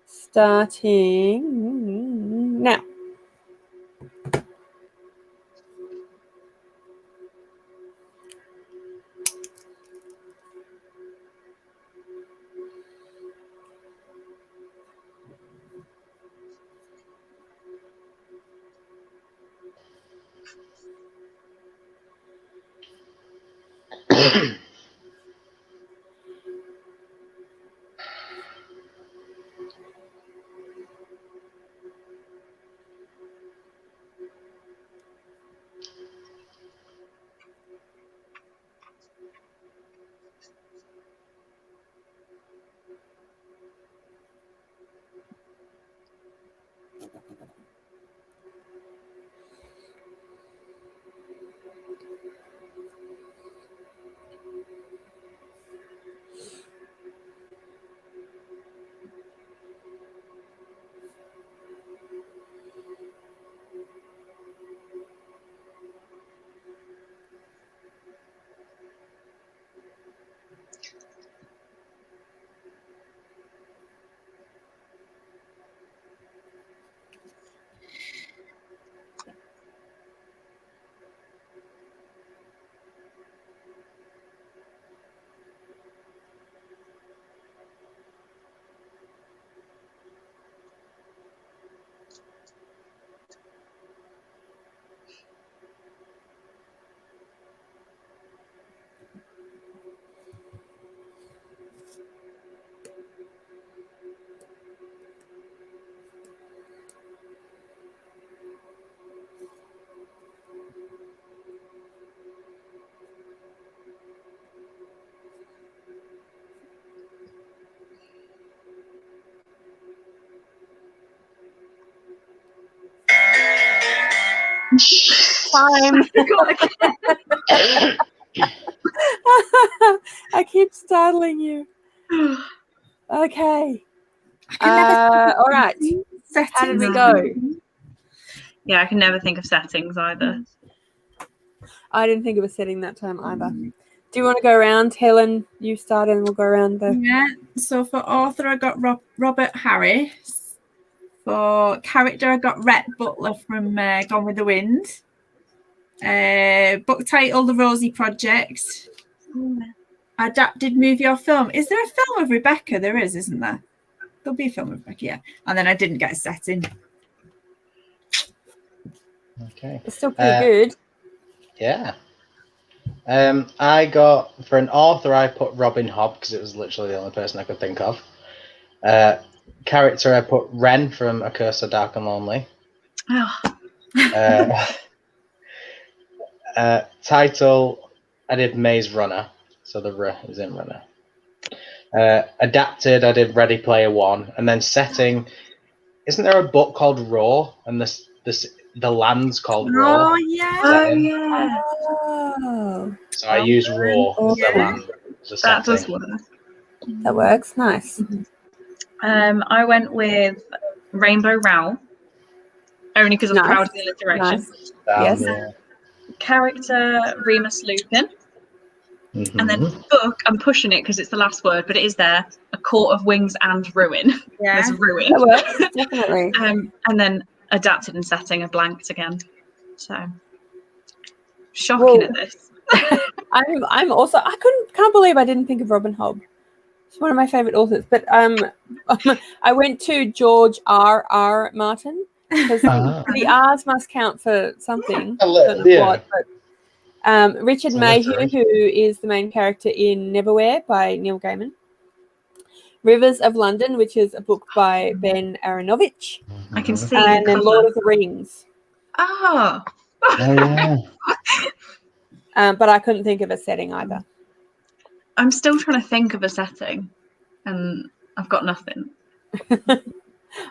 starting now. time. I keep startling you. Okay. All right. How did we go? Yeah, I can never think of settings either. I didn't think of a setting that time either. Do you want to go around, Helen? You start and we'll go around the... Yeah, so for author, I got Robert Harris. For character, I got Rhett Butler from Gone with the Wind. Book title, The Rosie Project. Adapted movie or film. Is there a film of Rebecca? There is, isn't there? There'll be a film of Rebecca, yeah. And then I didn't get a setting. Okay. It's still pretty good. Yeah. I got, for an author, I put Robin Hobb because it was literally the only person I could think of. Character, I put Ren from A Curse of Dark and Lonely. Title, I did Maze Runner, so the R is in Runner. Adapted, I did Ready Player One, and then setting. Isn't there a book called Raw, and the land's called Raw? Oh yeah. Oh yeah. Oh, So I use Raw as the land. That does work. that works. Nice. I went with Rainbow Rowell, only because I'm Nice. proud of the alliteration. Nice. Yes. Yeah. Character, Remus Lupin. Mhm. And then book, I'm pushing it because it's the last word, but it is there. A Court of Wings and Ruin. Yeah. There's ruin. That works, definitely. And then adapted and setting, I blanked again. So shocking at this. I'm also, can't believe I didn't think of Robin Hobb. It's one of my favorite authors. But I went to George R.R. Martin because the R's must count for something. I don't know what, but Richard Mayhew, who is the main character in Neverwhere by Neil Gaiman. Rivers of London, which is a book by Ben Aronovich. I can see. And then Lord of the Rings. Oh. But I couldn't think of a setting either. I'm still trying to think of a setting, and I've got nothing.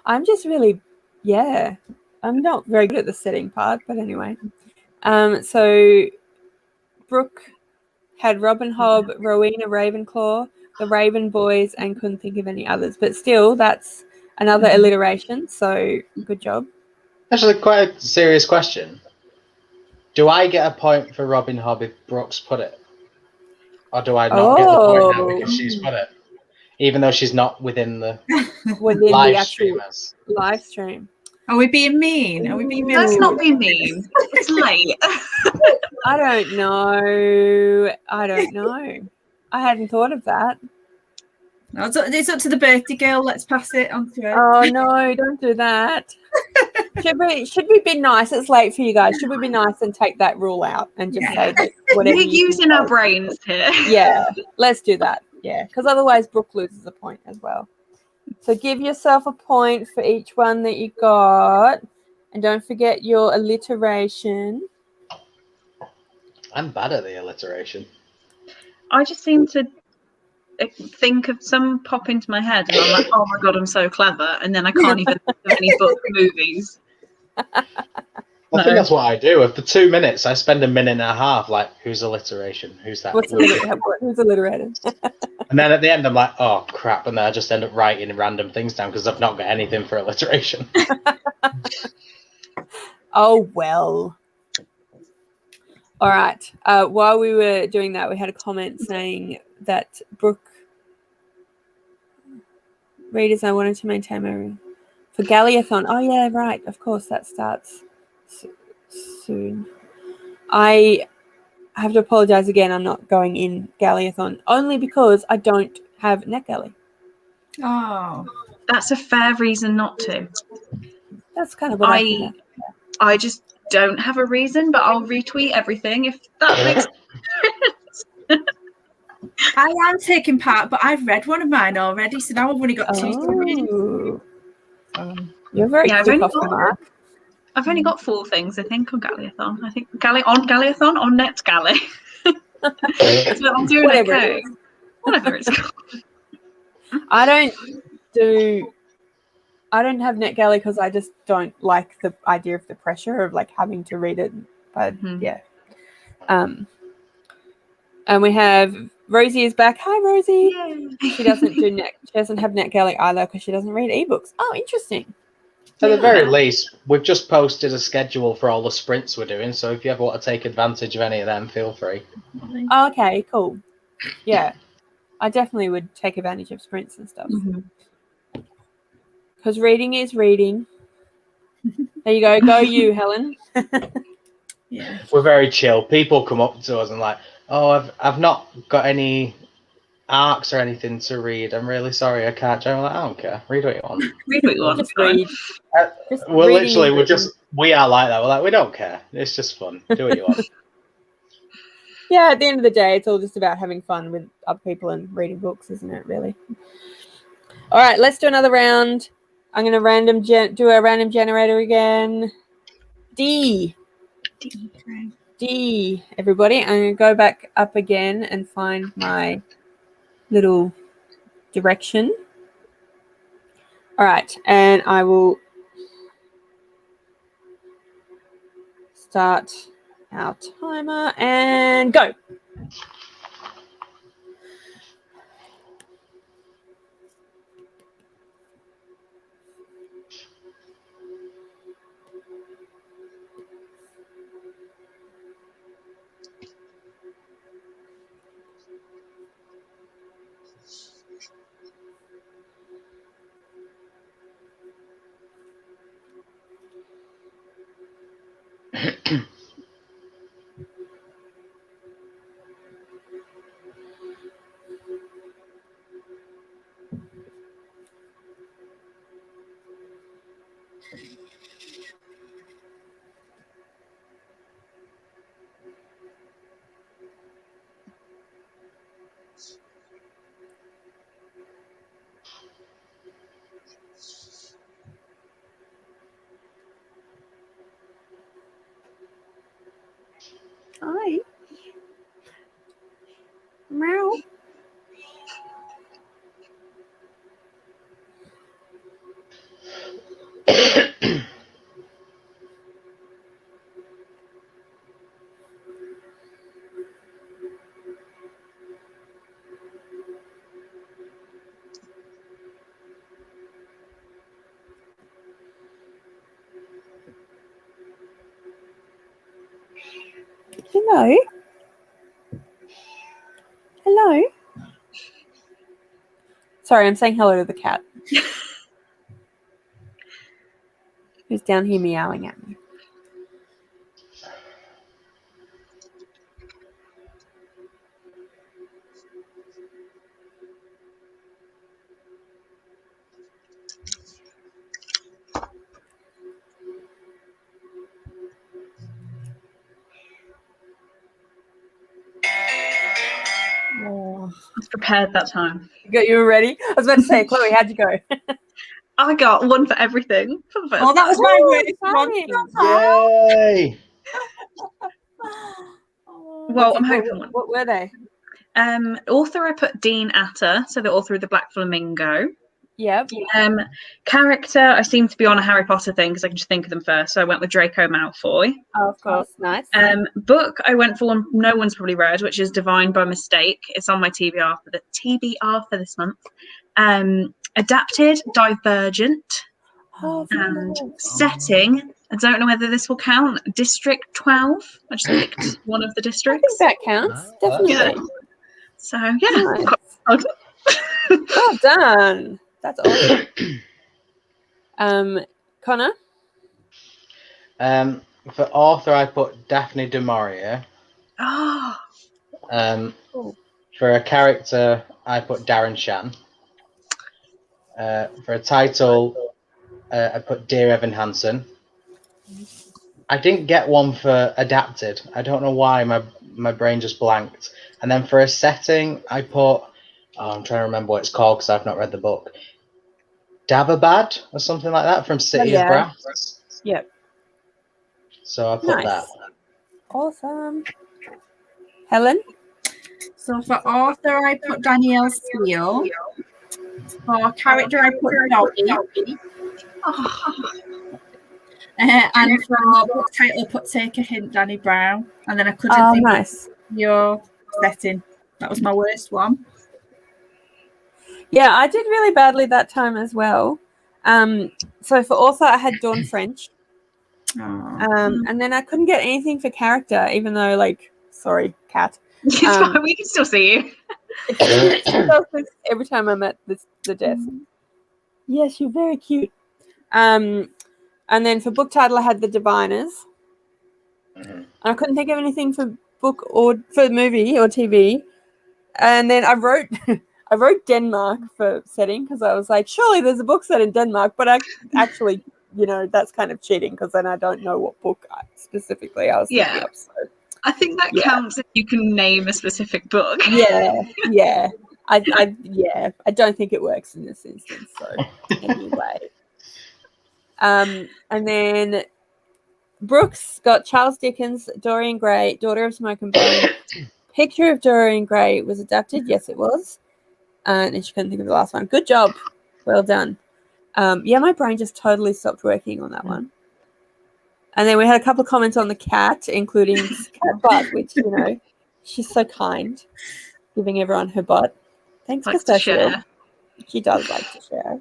I'm just really, I'm not very good at the setting part, but anyway. So Brooke had Robin Hobb, Rowena Ravenclaw, the Raven Boys, and couldn't think of any others. But still, that's another alliteration, so good job. Actually, quite a serious question. Do I get a point for Robin Hobb if Brooks put it? Or do I not get the point now because she's put it? Even though she's not within the live streamers. Live stream. Are we being mean? Are we being mean? Let's not be mean. It's late. I don't know. I hadn't thought of that. No, it's up to the birthday girl. Let's pass it on to her. Oh no, don't do that. Should we be nice? It's late for you guys. Should we be nice and take that rule out and just say that whatever We're using our brains here. Yeah, let's do that. Yeah, because otherwise Brooke loses a point as well. So give yourself a point for each one that you got. And don't forget your alliteration. I'm bad at the alliteration. I just seem to think of some pop into my head and I'm like, oh my god, I'm so clever, and then I can't even think of any book movies. I think that's what I do. Of the 2 minutes, I spend a minute and a half like, who's alliteration? Who's that? Who's alliterated? And then at the end, I'm like, oh crap, and then I just end up writing random things down because I've not got anything for alliteration. Oh well. All right. While we were doing that, we had a comment saying that Brooke readers, I wanted to maintain my for Galeathon. Oh yeah, right. Of course, that starts soon. I have to apologize again. I'm not going in Galeathon only because I don't have NetGalley. Oh, that's a fair reason not to. That's kind of what I think. I just don't have a reason, but I'll retweet everything if that makes sense. I am taking part, but I've read one of mine already, so now I've only got 2 to read. You're very quick off the mark. I've only got 4 things, I think, on Galeathon. I think Galeathon on NetGalley. So I'm doing okay. Whatever it's called. I don't have NetGalley because I just don't like the idea of the pressure of like having to read it But yeah. And we have Rosie is back. Hi, Rosie. Yay. She doesn't have NetGalley either because she doesn't read ebooks. Oh, interesting. At the very least, we've just posted a schedule for all the sprints we're doing. So if you ever want to take advantage of any of them, feel free. Oh, okay, cool. Yeah, I definitely would take advantage of sprints and stuff. Because reading is reading. There you go. Go you, Helen. Yeah. We're very chill. People come up to us and like, oh, I've not got any arcs or anything to read. I'm really sorry, I can't join. I'm like, I don't care. Read what you want. Read what you want. Just read. We are like that. We're like, we don't care. It's just fun. Do what you want. Yeah, at the end of the day, it's all just about having fun with other people and reading books, isn't it, really? All right, let's do another round. I'm going to do a random generator again. D, everybody. I'm going to go back up again and find my little direction. All right, and I will start our timer and go. Hi. Meow. Hello. Hello. Sorry, I'm saying hello to the cat. Who's down here meowing at me. Oh. I was prepared that time. You were ready? I was about to say, Chloe, how'd you go? I got one for everything. For the first Oh, that was my Exciting. Yay! Well, I'm hoping one. What were they? Author, I put Dean Atter, so the author of The Black Flamingo. Yep. Character, I seem to be on a Harry Potter thing because I can just think of them first. So I went with Draco Malfoy. Oh, of course. Nice. Book, I went for one no one's probably read, which is Divine by Mistake. It's on my TBR for this month. Adapted, Divergent. Oh, And setting, I don't know whether this will count. District 12. I just picked one of the I districts. think that counts. Definitely. Yeah. So yeah. Nice. Well done. That's awesome. Connor? For author, I put Daphne du Maurier. Oh. Cool. For a character, I put Darren Shan. For a title, I put Dear Evan Hansen. I didn't get one for adapted. I don't know why my brain just blanked. And then for a setting, I put, I'm trying to remember what it's called because I've not read the book. Davabad or something like that from City of Brass. Yep. So I put that. Awesome. Helen? So for author, I put Danielle Steele. For character, I put Doggy. And for book title, I put Take a Hint, Danny Brown. And then I couldn't think nice. of your setting. That was my worst one. Yeah, I did really badly that time as well. So for author, I had Dawn French. And then I couldn't get anything for character, even though, like, sorry, cat. It's fine. We can still see you. She does this every time I'm at the desk. Yes, you're very cute. And then for book title, I had The Diviners. And I couldn't think of anything for book or for movie or TV. And then I wrote I wrote Denmark for setting because I was like, surely there's a book set in Denmark, but I actually, that's kind of cheating because then I don't know what book specifically I was thinking of. So, I think that counts if you can name a specific book. Yeah. I don't think it works in this instance. So anyway, and then Brooks got Charles Dickens, Dorian Gray, Daughter of Smoke and Bone. Picture of Dorian Gray was adapted. Yes, it was. And she couldn't think of the last one. Good job. Well done. My brain just totally stopped working on that one. And then we had a couple of comments on the cat, including Cat Butt, which, she's so kind, giving everyone her butt. Thanks, Pistachio. She does like to share.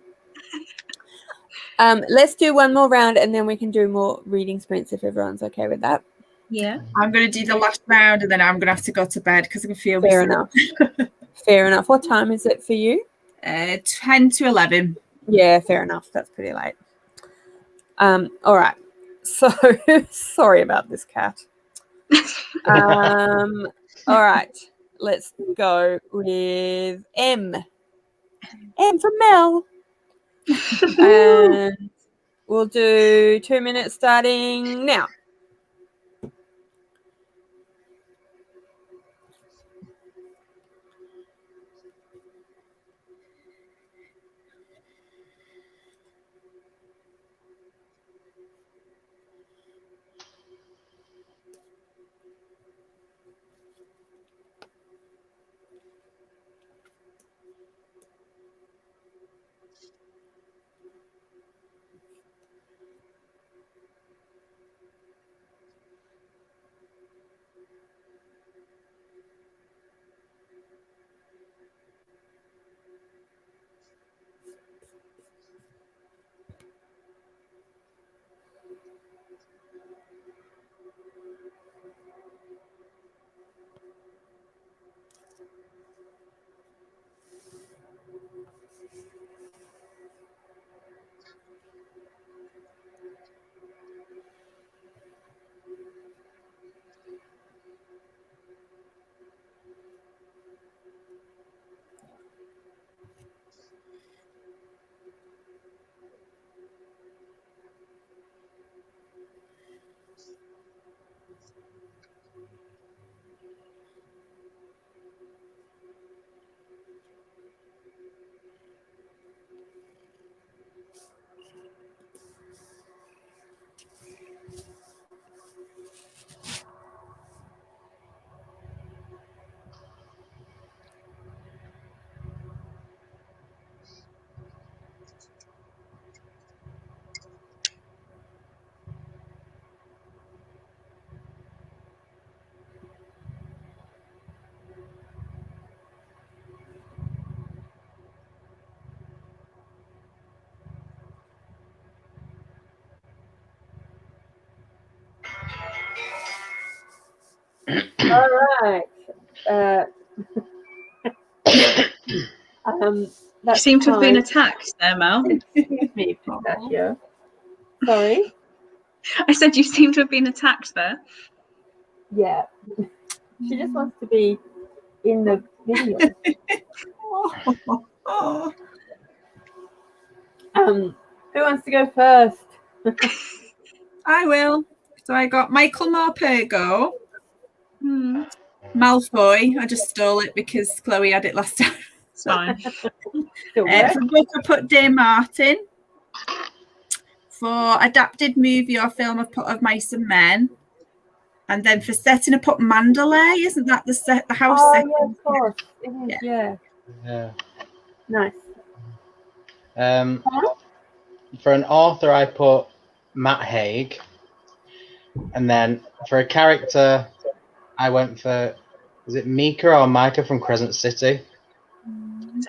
Let's do one more round, and then we can do more reading sprints if everyone's okay with that. Yeah. I'm going to do the last round, and then I'm going to have to go to bed because I can feel Fair enough. Fair enough. What time is it for you? 10 to 11. Yeah, fair enough. That's pretty late. All right. So sorry about this cat. All right. Let's go with M. M for Mel. And we'll do 2 minutes starting now. All right. You seem to have been attacked there, Mel. Excuse me, Pistachio. Sorry? I said you seem to have been attacked there. Yeah. She just wants to be in the video. Who wants to go first? I will. So I got Michael Morpurgo. Malfoy. I just stole it because Chloe had it last time. It's fine. For book, I put Dame Martin. For adapted movie or film, I put Of Mice and Men. And then for setting, I put Mandalay. Isn't that the house setting? Yeah, of course. It is, yeah. Nice. For an author, I put Matt Haig. And then for a character, I went for, is it Mika or Micah from Crescent City? I don't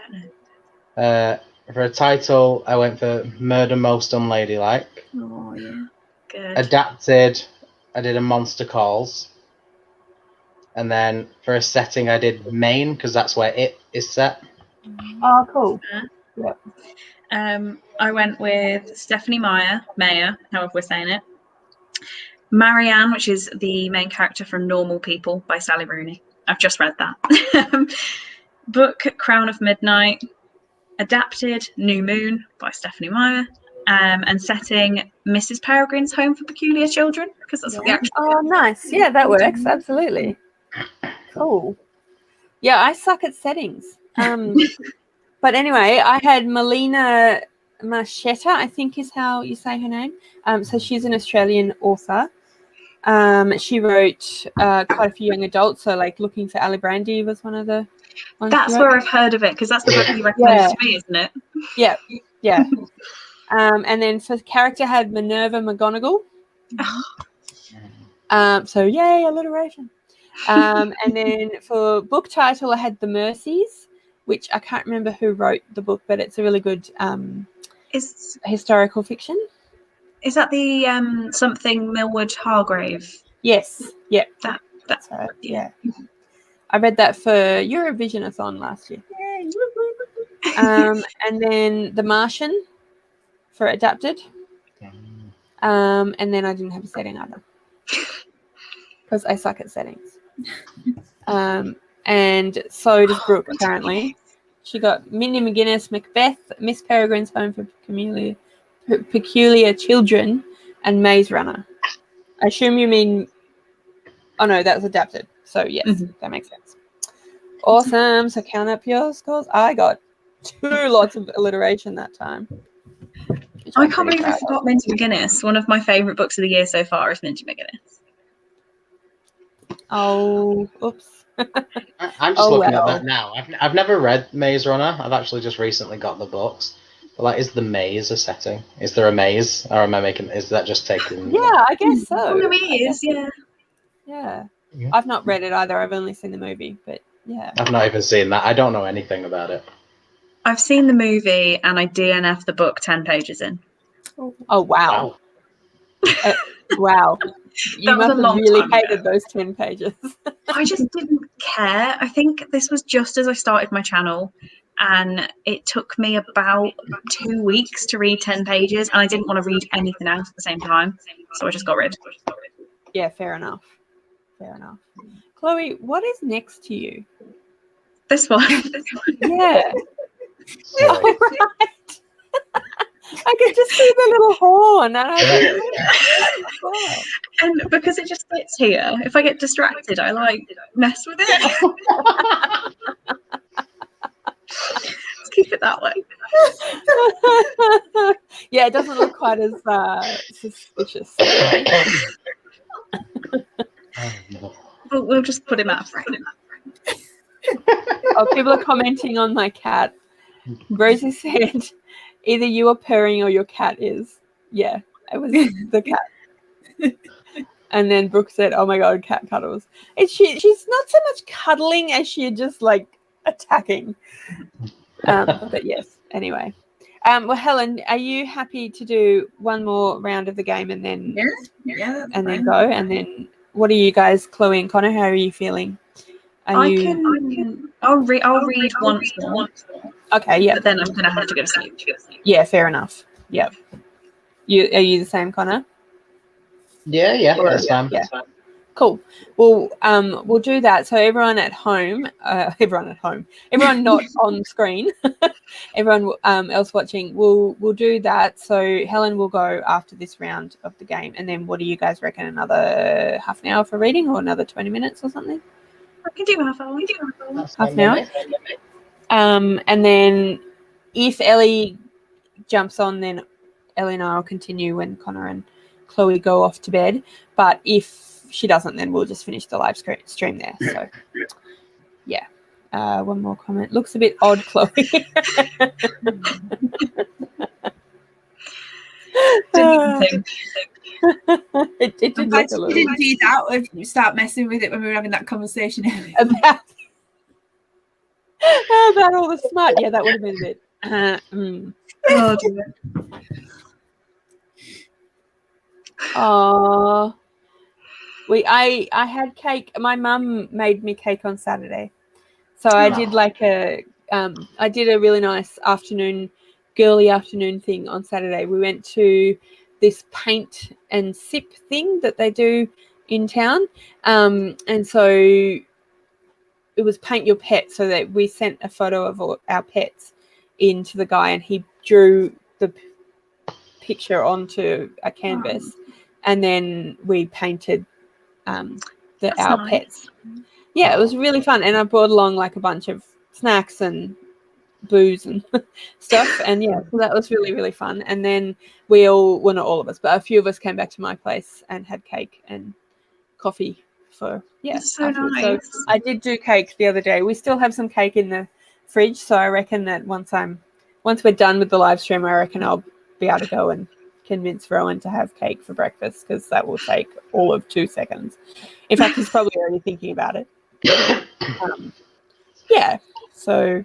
know. For a title, I went for Murder Most Unladylike. Oh, yeah. Good. Adapted, I did A Monster Calls. And then for a setting, I did Maine, because that's where it is set. Oh, cool. Yeah. I went with Stephanie Meyer, however we're saying it. Marianne, which is the main character from Normal People by Sally Rooney. I've just read that. Book Crown of Midnight. Adapted New Moon by Stephanie Meyer. And setting Mrs. Peregrine's Home for Peculiar Children, because that's what the actual. Oh, nice. Yeah, that works. Absolutely. Cool. Yeah, I suck at settings. But anyway, I had Melina Marchetta, I think is how you say her name. So she's an Australian author. She wrote quite a few young adults. So like Looking for Ali Brandy was one of the ones. That's where I've heard of it, because that's the book you recommended to me, isn't it? Yeah, yeah. And then for character, I had Minerva McGonagall. So yay, alliteration. And then for book title, I had The Mercies, which I can't remember who wrote the book, but it's a really good historical fiction. Is that the something Millward Hargrave? Yes. Yeah. That's right. Yeah. I read that for Eurovision-a-thon last year. And then The Martian for adapted. And then I didn't have a setting either, because I suck at settings. And so does Brooke, apparently. She got Minnie McGuinness, Macbeth, Miss Peregrine's Home for Peculiar Children, and Maze Runner. I assume you mean... Oh, no, that was adapted. So, yes, that makes sense. Awesome. So, count up your scores. I got 2 lots of alliteration that time. I can't believe I forgot Minty McGuinness. One of my favourite books of the year so far is Minty McGuinness. Oh, oops. I'm just looking at that now. I've never read Maze Runner. I've actually just recently got the books. But like, is the maze a setting? Is there a maze, or am I making? Is that just taken? Yeah, I guess so. Well, it is, yeah. Yeah. I've not read it either. I've only seen the movie, but yeah. I've not even seen that. I don't know anything about it. I've seen the movie and I DNF the book 10 pages in. Oh, wow. Wow. You must have really hated those 10 pages. I just didn't care. I think this was just as I started my channel, and it took me about 2 weeks to read 10 pages, and I didn't want to read anything else at the same time, so I just got rid. Yeah, fair enough. Fair enough. Chloe, what is next to you? This one. Yeah. All right. I could just see the little horn, and I was like, wow. And because it just sits here, if I get distracted, I like mess with it. Let's keep it that way. Yeah, it doesn't look quite as suspicious. We'll just put him out of frame. Oh, people are commenting on my cat. Rosie said, either you are purring or your cat is. Yeah, it was the cat. And then Brooke said, oh my God, cat cuddles. And she's not so much cuddling as she just like attacking. But yes, anyway. Well, Helen, are you happy to do one more round of the game and then then go? And then what are you guys, Chloe and Connor, how are you feeling? I'll read once more. Okay, yeah. But then I'm going to have to go to sleep. Yeah, fair enough. Yep. Are you the same, Connor? Yeah, that's fine. Yeah. Cool. Well, we'll do that. So everyone not on screen, everyone else watching, we'll do that. So Helen will go after this round of the game, and then what do you guys reckon? Another half an hour for reading, or another 20 minutes or something? I can do half hour. Half an hour. And then if Ellie jumps on, then Ellie and I will continue when Connor and Chloe go off to bed. But if she doesn't, then we'll just finish the live stream there. So, yeah. One more comment. Looks a bit odd, Chloe. Didn't even think. It did I'm look glad a you little didn't do that or start messing with it when we were having that conversation earlier. about all the smart. Yeah, that would have been a bit. Oh, dear. Oh, I had cake. My mum made me cake on Saturday, so I did like a I did a really nice girly afternoon thing on Saturday. We went to this paint and sip thing that they do in town, and so it was paint your pet. So that we sent a photo of all our pets into the guy, and he drew the picture onto a canvas, and then we painted our nice. pets. Yeah, it was really fun, and I brought along like a bunch of snacks and booze and stuff, and yeah, so that was really, really fun. And then we all, well, not all of us, but a few of us came back to my place and had cake and coffee for That's so afterwards. nice. So I did do cake the other day. We still have some cake in the fridge, so I reckon that once we're done with the live stream, I reckon I'll be able to go and convince Rowan to have cake for breakfast, because that will take all of 2 seconds. In fact, he's probably already thinking about it. Yeah, so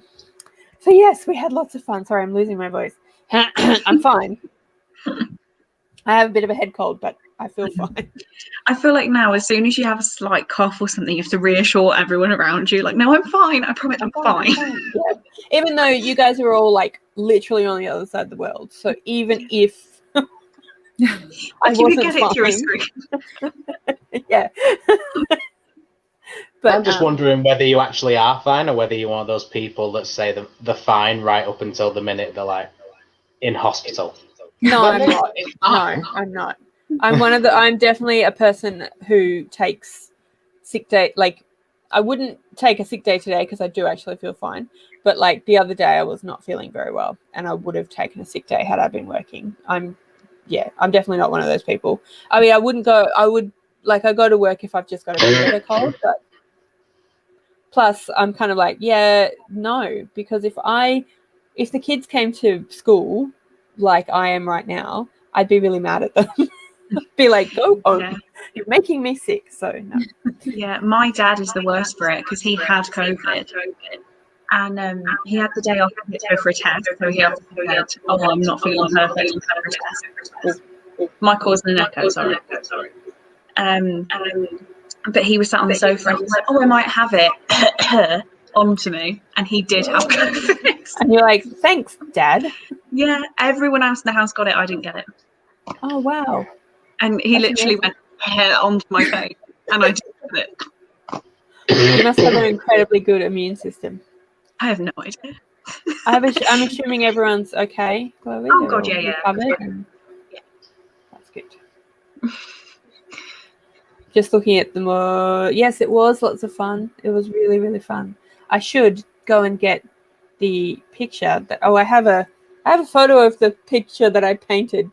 yes, we had lots of fun. Sorry, I'm losing my voice. I'm fine. I have a bit of a head cold, but I feel fine. I feel like now, as soon as you have a slight cough or something, you have to reassure everyone around you, like, no, I'm fine. I promise I'm fine. Yeah. Even though you guys are all like literally on the other side of the world, so even if I You get it through a screen. Yeah. But I'm just wondering whether you actually are fine, or whether you're one of those people that say they're fine right up until the minute they're like in hospital. No, But I'm not. it's No, fine. I'm not. I'm definitely a person who takes sick day. Like, I wouldn't take a sick day today because I do actually feel fine. But like the other day, I was not feeling very well, and I would have taken a sick day had I been working. I'm definitely not one of those people. I mean, I go to work if I've just got a bit of a cold, but plus I'm kind of like, no, because if the kids came to school like I am right now, I'd be really mad at them. Be like, go home. Yeah. You're making me sick. So no. Yeah, my dad is the worst for it because he had COVID. And he had the day off to go for a test, so he obviously said, "Oh, well, I'm not feeling perfect for a test." My causing an echo, sorry. But he was sat on the sofa and he was like, "Oh, I might have it," onto me, and he did have COVID. And you're like, thanks, Dad. Yeah, everyone else in the house got it. I didn't get it. Oh wow. And he That's literally amazing. went onto my face, and I didn't get it. You must have an incredibly good immune system. I have no idea. I'm assuming everyone's okay, Chloe. Oh They're God, all yeah. recovered and Yeah. that's good. Just looking at the more, yes, it was lots of fun. It was really, really fun. I should go and get the picture. I have a photo of the picture that I painted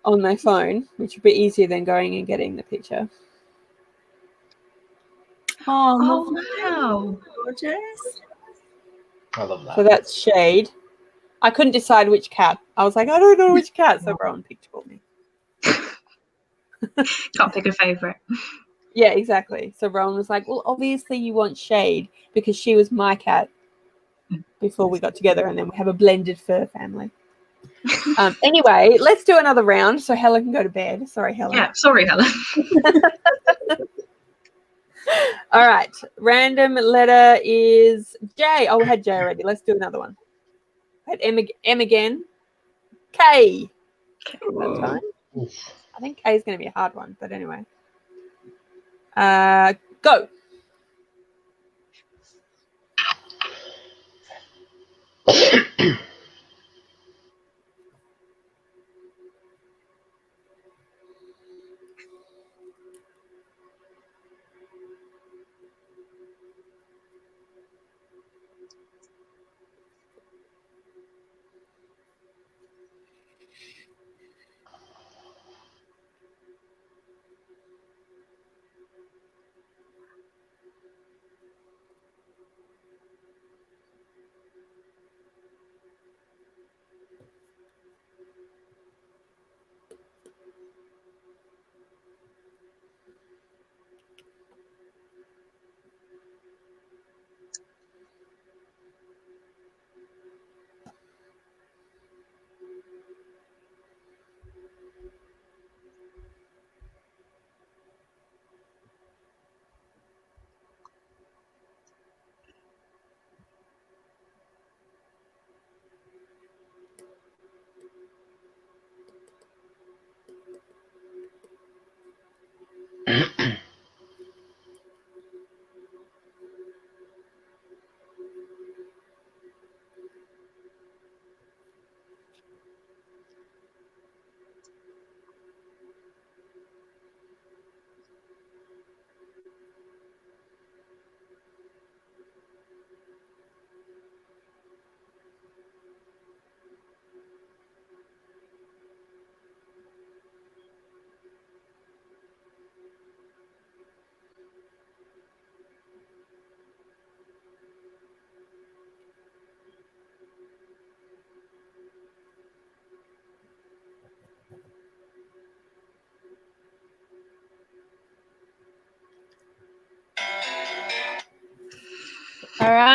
on my phone, which would be easier than going and getting the picture. Oh, Wow. gorgeous. I love that. So that's Shade. I couldn't decide which cat. I was like, I don't know which cat, so Rowan picked for me. Can't pick a favourite. Yeah, exactly. So Rowan was like, well, obviously you want Shade because she was my cat before we got together, and then we have a blended fur family. Anyway, let's do another round so Helen can go to bed. Sorry, Helen. Yeah, sorry, Helen. All right. Random letter is J. Oh, we had J already. Let's do another one. Had M again. K. That time. I think K is going to be a hard one, but anyway. Go.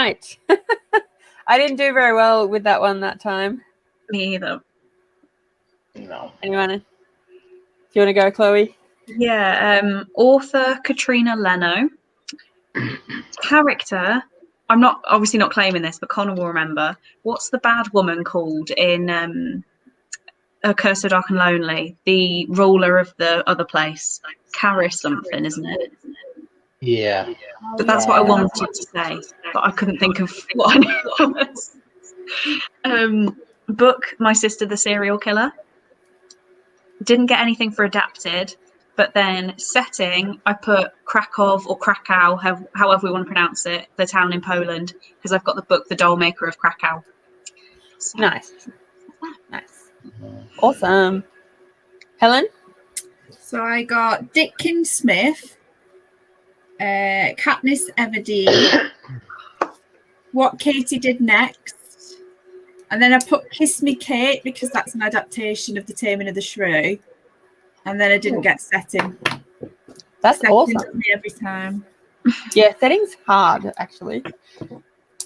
right. I didn't do very well with that one that time. Me either. No. Anyone? Do you want to go, Chloe? Yeah, author Katrina Leno. Character, I'm not obviously not claiming this, but Connor will remember. What's the bad woman called in A Curse So Dark and Lonely? The ruler of the other place. Karis something, isn't it? Yeah. But that's what I wanted to say, but I couldn't think of what I knew it was. Book, My Sister the Serial Killer. Didn't get anything for adapted, but then setting, I put Krakow or Krakow, however we want to pronounce it, the town in Poland, because I've got the book The Dollmaker of Krakow. So, Nice. Awesome. Helen? So I got Dickin Smith, Katniss Everdeen, What Katie Did Next, and then I put Kiss Me Kate because that's an adaptation of The Taming of the Shrew, and then I didn't get setting. That's Setting awesome. took me every time. Yeah, setting's hard, actually.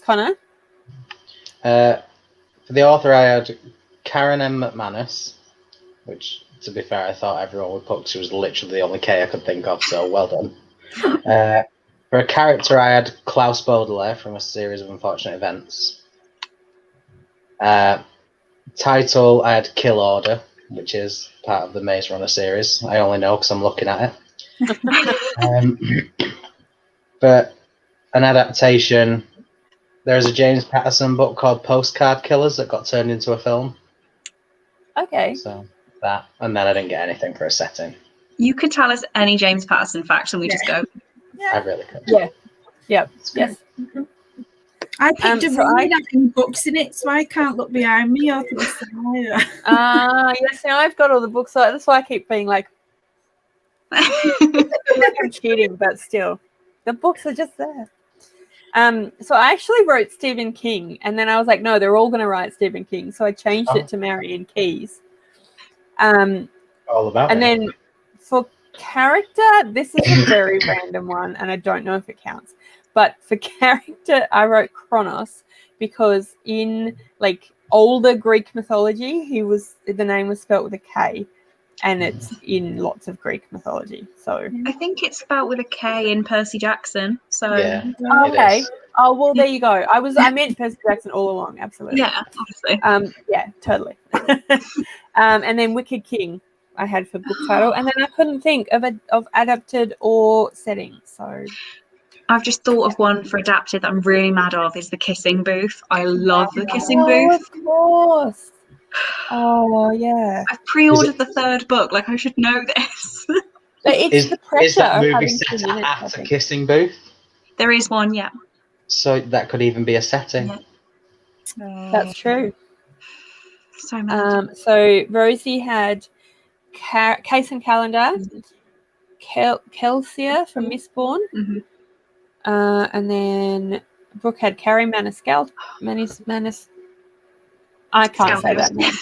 Connor? For the author, I had Karen M. McManus, which, to be fair, I thought everyone would put because she was literally the only K I could think of, so well done. For a character, I had Klaus Baudelaire from A Series of Unfortunate Events. Title, I had Kill Order, which is part of the Maze Runner series. I only know because I'm looking at it. But an adaptation, there's a James Patterson book called Postcard Killers that got turned into a film. Okay. So that, and then I didn't get anything for a setting. You could tell us any James Patterson facts and we just go. I really could. Yeah. Yep. Yes. I picked a so room having books in it, so I can't look behind me or to the side. Yes, now I've got all the books, so that's why I keep being like, I'm cheating, but still, the books are just there. So I actually wrote Stephen King, and then I was like, no, they're all going to write Stephen King, so I changed it to Marion Keyes. All about and it. then for character, this is a very random one, and I don't know if it counts. But for character, I wrote Kronos because in like older Greek mythology, the name was spelt with a K, and it's in lots of Greek mythology. So I think it's spelled with a K in Percy Jackson. So Yeah. okay. It is. Oh well, there you go. I meant Percy Jackson all along. Absolutely. yeah, obviously. Yeah, totally. And then Wicked King I had for book title, and then I couldn't think of adapted or setting. So I've just thought of one for adapted that I'm really mad of is The Kissing Booth. I love The Kissing Booth. Of course. Oh yeah. I've pre-ordered the third book. Like I should know this. But it's the pressure Is that of movie having set 2 minutes. I at a think. kissing booth? There is one, yeah. So that could even be a setting. Yeah. That's true. So mad. So Rosie had Case and Calendar, Kelsia from Mistborn, and then Brooke had Carrie Maniscalco. I can't say that name.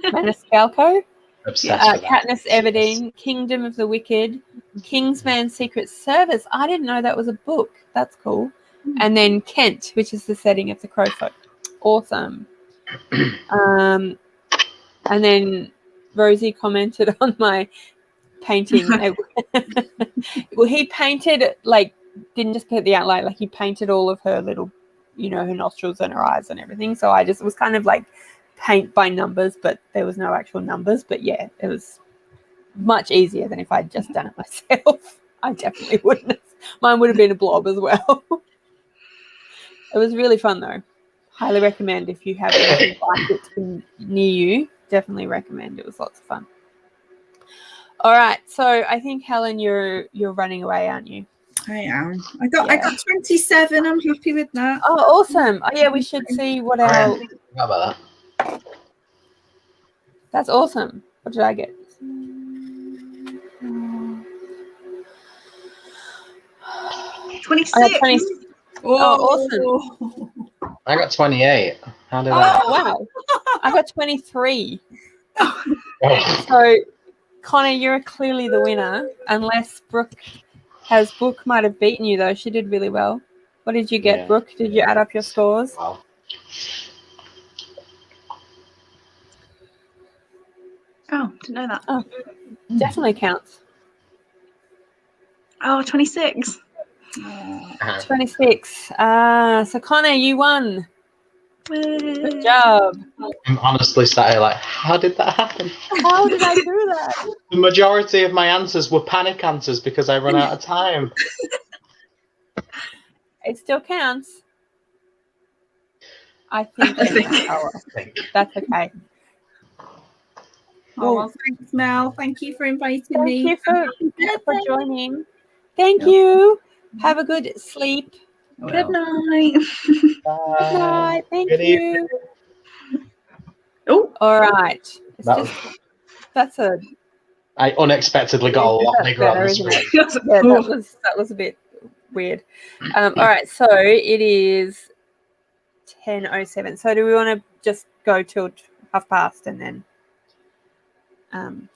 Maniscalco. Obsessed with that. Katniss Everdeen, Kingdom of the Wicked, Kingsman Secret Service. I didn't know that was a book. That's cool. And then Kent, which is the setting of the Crowfolk. Awesome. And then Rosie commented on my painting. Well, he painted, like, didn't just put the outline, like he painted all of her little, her nostrils and her eyes and everything. So I just was kind of like paint by numbers, but there was no actual numbers. But yeah, it was much easier than if I'd just done it myself. I definitely wouldn't have. Mine would have been a blob as well. It was really fun though. Highly recommend if you have anything like it near you. Definitely recommend. It was lots of fun. All right, so I think Helen, you're running away, aren't you? I am. I got 27. I'm happy with that. Oh, awesome! Oh yeah, we should see what our. How about that? That's awesome. What did I get? 26. I got 20. Oh, awesome! I got 28. How did Oh wow! I got 23. So, Connor, you're clearly the winner, unless Brooke might have beaten you though. She did really well. What did you get, Yeah. Brooke? Did you add up your scores? Wow. Oh, didn't know that. Oh, definitely counts. Oh, 26. 26. So Connor, you won. Good job. I'm honestly sat here like, how did that happen? How did I do that? The majority of my answers were panic answers because I run out of time. It still counts. I think. Anyway. Oh, well. That's okay. Oh, well, thanks, Mel. Thank you for inviting Thank me. you for joining. Thank Yep. you. Have a good sleep. Good night. Good night. Thank Good you. Oh, All right. It's That just that's a I unexpectedly got a lot that's bigger on better, the isn't screen. it? Yeah, that was a bit weird. All right, so it is 10:07. So do we want to just go till past and then?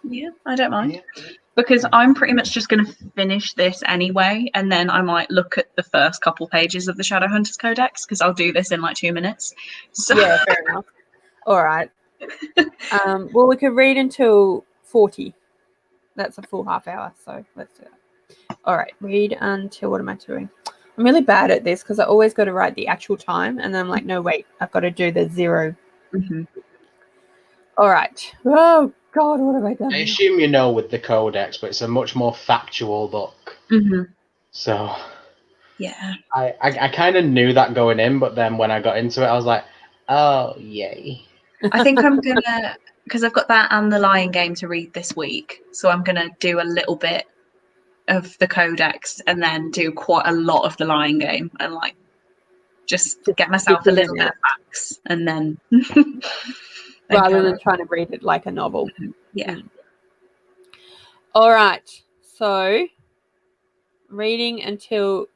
yeah, I don't mind. Yeah. Because I'm pretty much just going to finish this anyway, and then I might look at the first couple pages of the Shadowhunters Codex, because I'll do this in like 2 minutes. So Yeah, fair enough. All right. Well, we could read until 40. That's a full half hour, so let's do that. All right, read until, what am I doing? I'm really bad at this because I always got to write the actual time, and then I'm like, no, wait, I've got to do the 0. Mhm. All right. Oh, God, what have I done? I assume you know with the Codex, but it's a much more factual book. Mhm. So Yeah. I kind of knew that going in, but then when I got into it, I was like, oh, yay. I think I'm gonna, because I've got that and the Lion Game to read this week, so I'm gonna do a little bit of the Codex and then do quite a lot of the Lion Game and like just get myself a little bit of facts and then Rather than trying to read it like a novel. yeah. All right. So reading until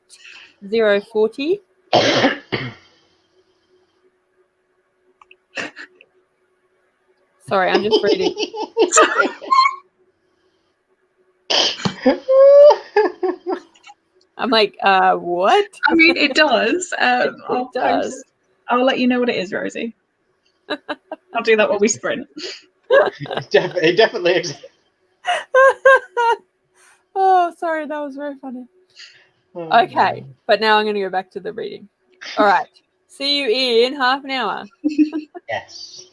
0:40. Sorry, I'm just reading. I'm like, what? I mean, it does. It does. I'll let you know what it is, Rosie. I'll do that while we sprint. It definitely exists. Oh, sorry, that was very funny. Okay, but now I'm going to go back to the reading. All right. See you in half an hour. Yes.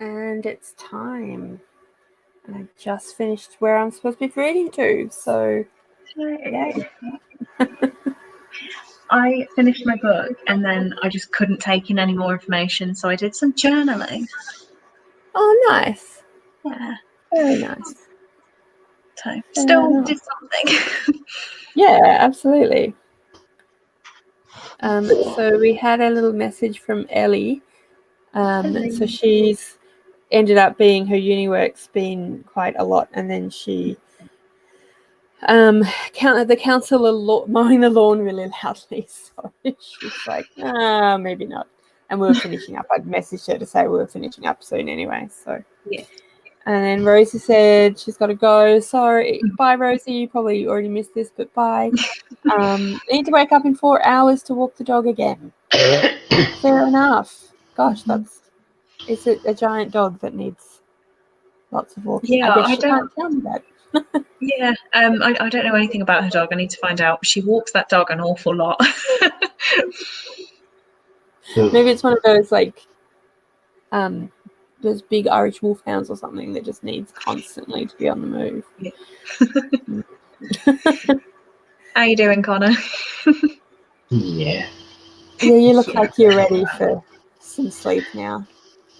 And it's time. And I just finished where I'm supposed to be reading to. So, yeah. I finished my book and then I just couldn't take in any more information, so I did some journaling. Oh, nice. Yeah. Very nice. So still did something. Yeah, absolutely. So we had a little message from Ellie. So she's ended up being, her uni work's been quite a lot, and then she the counsellor mowing the lawn really loudly. So she's like, maybe not. And we were finishing up. I'd messaged her to say we were finishing up soon anyway. So Yeah. And then Rosie said she's got to go. Sorry. Bye, Rosie. You probably already missed this, but bye. Need to wake up in 4 hours to walk the dog again. Fair enough. Gosh, it's a giant dog that needs lots of walks. Yeah, I guess she can't tell me that. Yeah, I don't know anything about her dog. I need to find out. She walks that dog an awful lot. Maybe it's one of those those big Irish wolfhounds or something that just needs constantly to be on the move. Yeah. How you doing, Connor? Yeah. Yeah, you look like you're ready for some sleep now.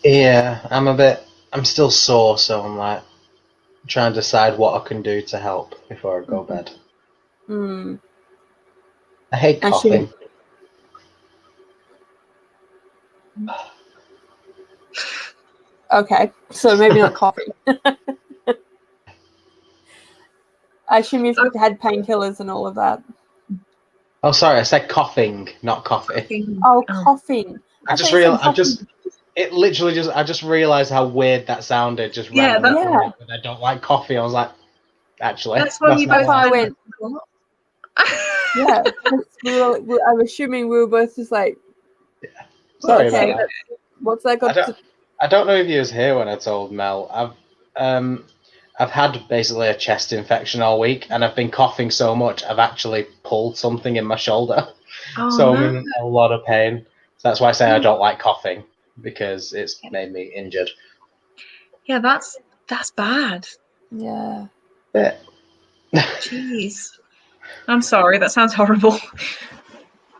Yeah, I'm still sore, so I'm like trying to decide what I can do to help before I go to bed. Mm. I hate coughing. Okay, so maybe not coffee. I assume you've had painkillers and all of that. Oh, sorry, I said coughing, not coffee. Oh, coughing. I just realized how weird that sounded. Just randomly. Yeah. When I don't like coffee, I was like, actually, that's why you both went. Yeah, I'm assuming we were both just like. Yeah. Sorry okay, about that. What's that got I don't know if you was here when I told Mel. I've had basically a chest infection all week, and I've been coughing so much I've actually pulled something in my shoulder. So I'm in a lot of pain. So that's why I say I don't like coughing, because it's made me injured. Yeah, that's bad. Yeah. Jeez. I'm sorry, that sounds horrible.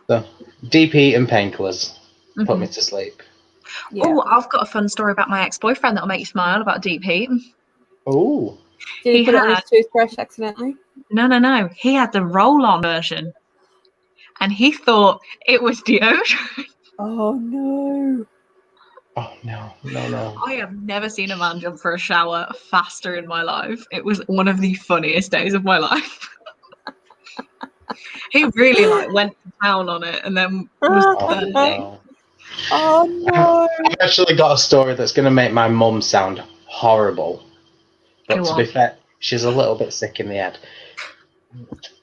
So, DP and painkillers put me to sleep. Yeah. Oh, I've got a fun story about my ex-boyfriend that'll make you smile about deep heat. Oh. Did he put it on his toothbrush accidentally? No. He had the roll-on version. And he thought it was deodorant. Oh, no. Oh, no. I have never seen a man jump for a shower faster in my life. It was one of the funniest days of my life. He really went to town on it and then was burning. No. Oh, no. I've actually got a story that's going to make my mum sound horrible. But to be fair, she's a little bit sick in the head.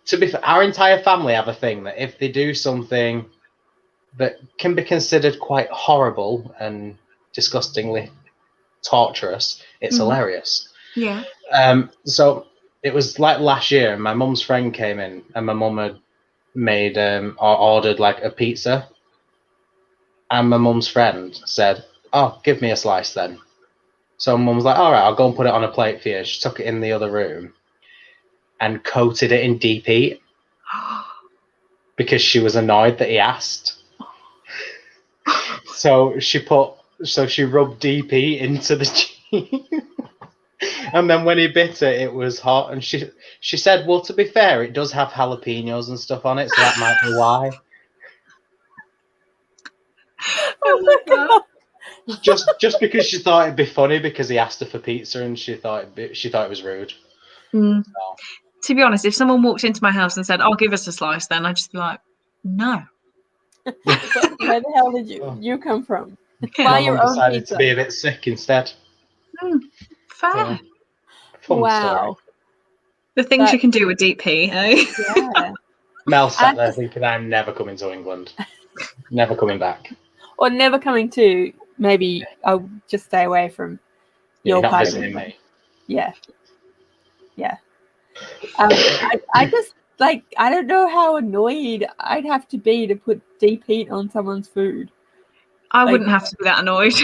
To be fair, our entire family have a thing that if they do something that can be considered quite horrible and disgustingly torturous, it's hilarious. Yeah. So it was like last year, and my mum's friend came in, and my mum had made or ordered like a pizza. And my mum's friend said, "Oh, give me a slice then." So mum was like, "All right, I'll go and put it on a plate for you." She took it in the other room and coated it in deep heat because she was annoyed that he asked. So she rubbed deep heat into the cheese. And then when he bit it, it was hot. And she said, "Well, to be fair, it does have jalapenos and stuff on it, so that might be why." Oh my God. Just because she thought it'd be funny because he asked her for pizza and she thought it was rude. So. To be honest, if someone walked into my house and said, "I'll give us a slice," then I'd just be like, "No." Where the hell did you come from? Buy your own decided pizza. To be a bit sick instead. Fair. Wow. Story. The things you can do with deep heat, eh? Yeah. Mel sat there thinking, "I'm never coming to England. Never coming back." Or never coming to. Maybe I'll just stay away from your not part of visiting it. me. Yeah. I just I don't know how annoyed I'd have to be to put deep heat on someone's food. I wouldn't have to be that annoyed.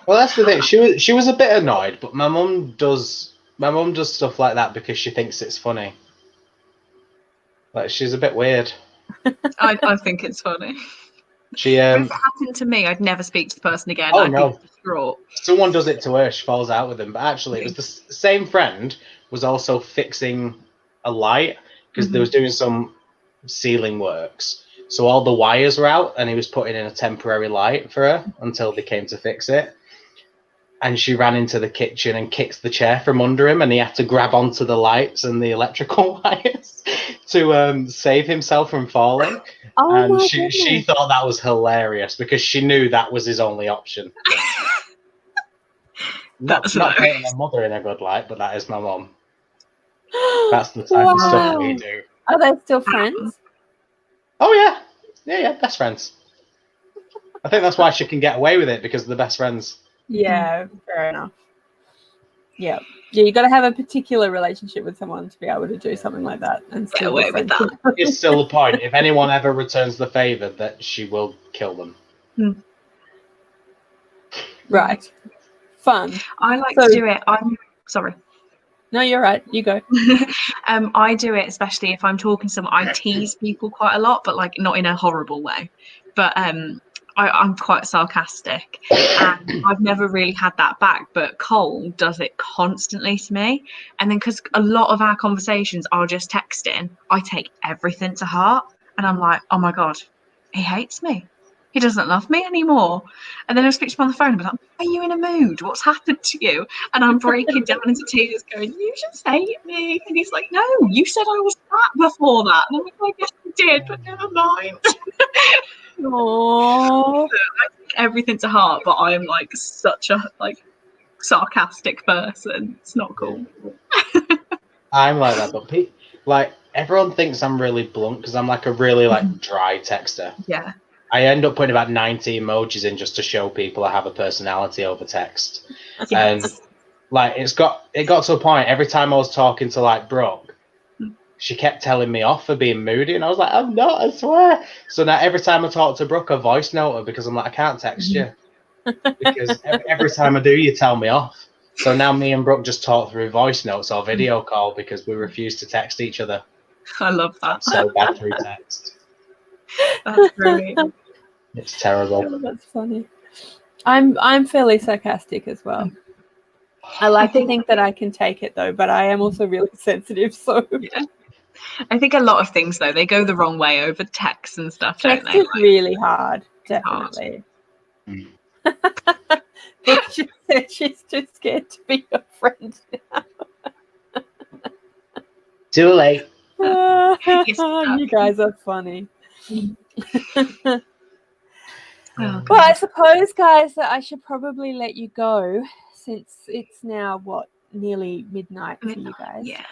Well, that's the thing. She was a bit annoyed, but my mum does stuff like that because she thinks it's funny. Like, she's a bit weird. I think it's funny. She If it happened to me, I'd never speak to the person again. Oh, I'd no. be distraught. Someone does it to her, she falls out with them. But actually, it was the same friend was also fixing a light because they was doing some ceiling works. So all the wires were out, and he was putting in a temporary light for her until they came to fix it. And she ran into the kitchen and kicked the chair from under him, and he had to grab onto the lights and the electrical wires to save himself from falling. Oh And my she thought that was hilarious because she knew that was his only option. not painting my mother in a good light, but that is my mum. That's the type of stuff we do. Are they still friends? Oh yeah, best friends. I think that's why she can get away with it, because they're best friends. Yeah, fair enough. Yeah, you got to have a particular relationship with someone to be able to do something like that and Get still away be with friends. that. It's still the point. If anyone ever returns the favour, that she will kill them. Right. Fun. I like to do it. I'm sorry. No, you're right. You go. I do it especially if I'm talking to someone. I tease people quite a lot, but like not in a horrible way. But I'm quite sarcastic, and I've never really had that back. But Cole does it constantly to me, and then because a lot of our conversations are just texting, I take everything to heart, and I'm like, oh my god, he hates me. He doesn't love me anymore. And then I speak to him on the phone and be like, are you in a mood? What's happened to you? And I'm breaking down into tears going, you just hate me. And he's like, no, you said I was fat before that. And I'm like, I guess you did, but never mind. Aww. I take everything to heart, but I'm like such a sarcastic person. It's not cool. I'm like that, but like everyone thinks I'm really blunt because I'm like a really dry texter. Yeah. I end up putting about 90 emojis in just to show people I have a personality over text. Yes. And like it got to a point every time I was talking to like Brooke, she kept telling me off for being moody, and I was like, I'm not, I swear. So now every time I talk to Brooke, I voice note her because I'm like, I can't text you because every time I do, you tell me off. So now me and Brooke just talk through voice notes or video call because we refuse to text each other. I love that. I'm so bad through text. That's great. It's terrible. Oh, that's funny. I'm fairly sarcastic as well. I like to think that I can take it though, but I am also really sensitive. So yeah. I think a lot of things though, they go the wrong way over text and stuff, don't text they? is really hard, definitely. But she said she's too scared to be your friend now. Too late. You guys are funny. Oh, Well, I suppose, guys, that I should probably let you go since it's now nearly midnight for you guys. Yeah.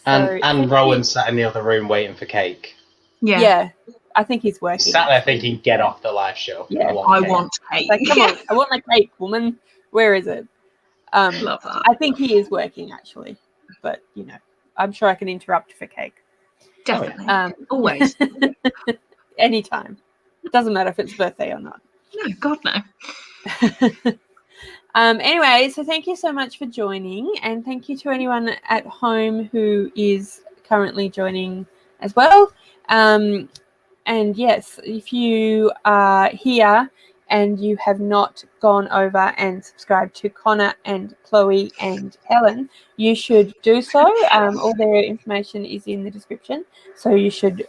And Rowan sat in the other room waiting for cake. Yeah. I think he's working. Sat there thinking, get off the live show. Yeah, I want cake. Like, come on, I want my cake, woman. Where is it? Love that. I think he is working actually, but I'm sure I can interrupt for cake. Definitely. Always. Anytime. It doesn't matter if it's birthday or not. No, God no. Anyway, so thank you so much for joining, and thank you to anyone at home who is currently joining as well. And yes, if you are here and you have not gone over and subscribed to Connor and Chloe and Helen, you should do so. All their information is in the description, so you should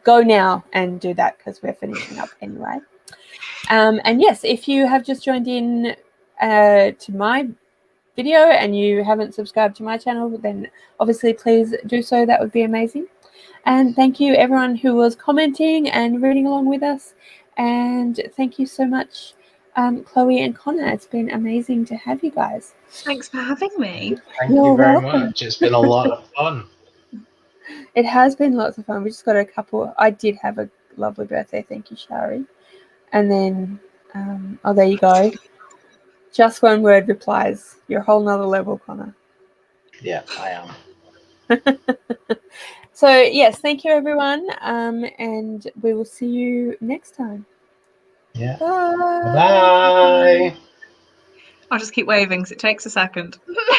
go now and do that because we're finishing up anyway. And yes, if you have just joined in to my video and you haven't subscribed to my channel, then obviously please do so. That would be amazing. And thank you everyone who was commenting and reading along with us. And thank you so much, Chloe and Connor. It's been amazing to have you guys. Thanks for having me. Thank you very much. It's been a lot of fun. It has been lots of fun. We just got a couple. I did have a lovely birthday. Thank you, Shari. And then, there you go. Just one word replies. You're a whole nother level, Connor. Yeah, I am. So, yes, thank you, everyone. And we will see you next time. Yeah. Bye. Bye. I'll just keep waving because it takes a second.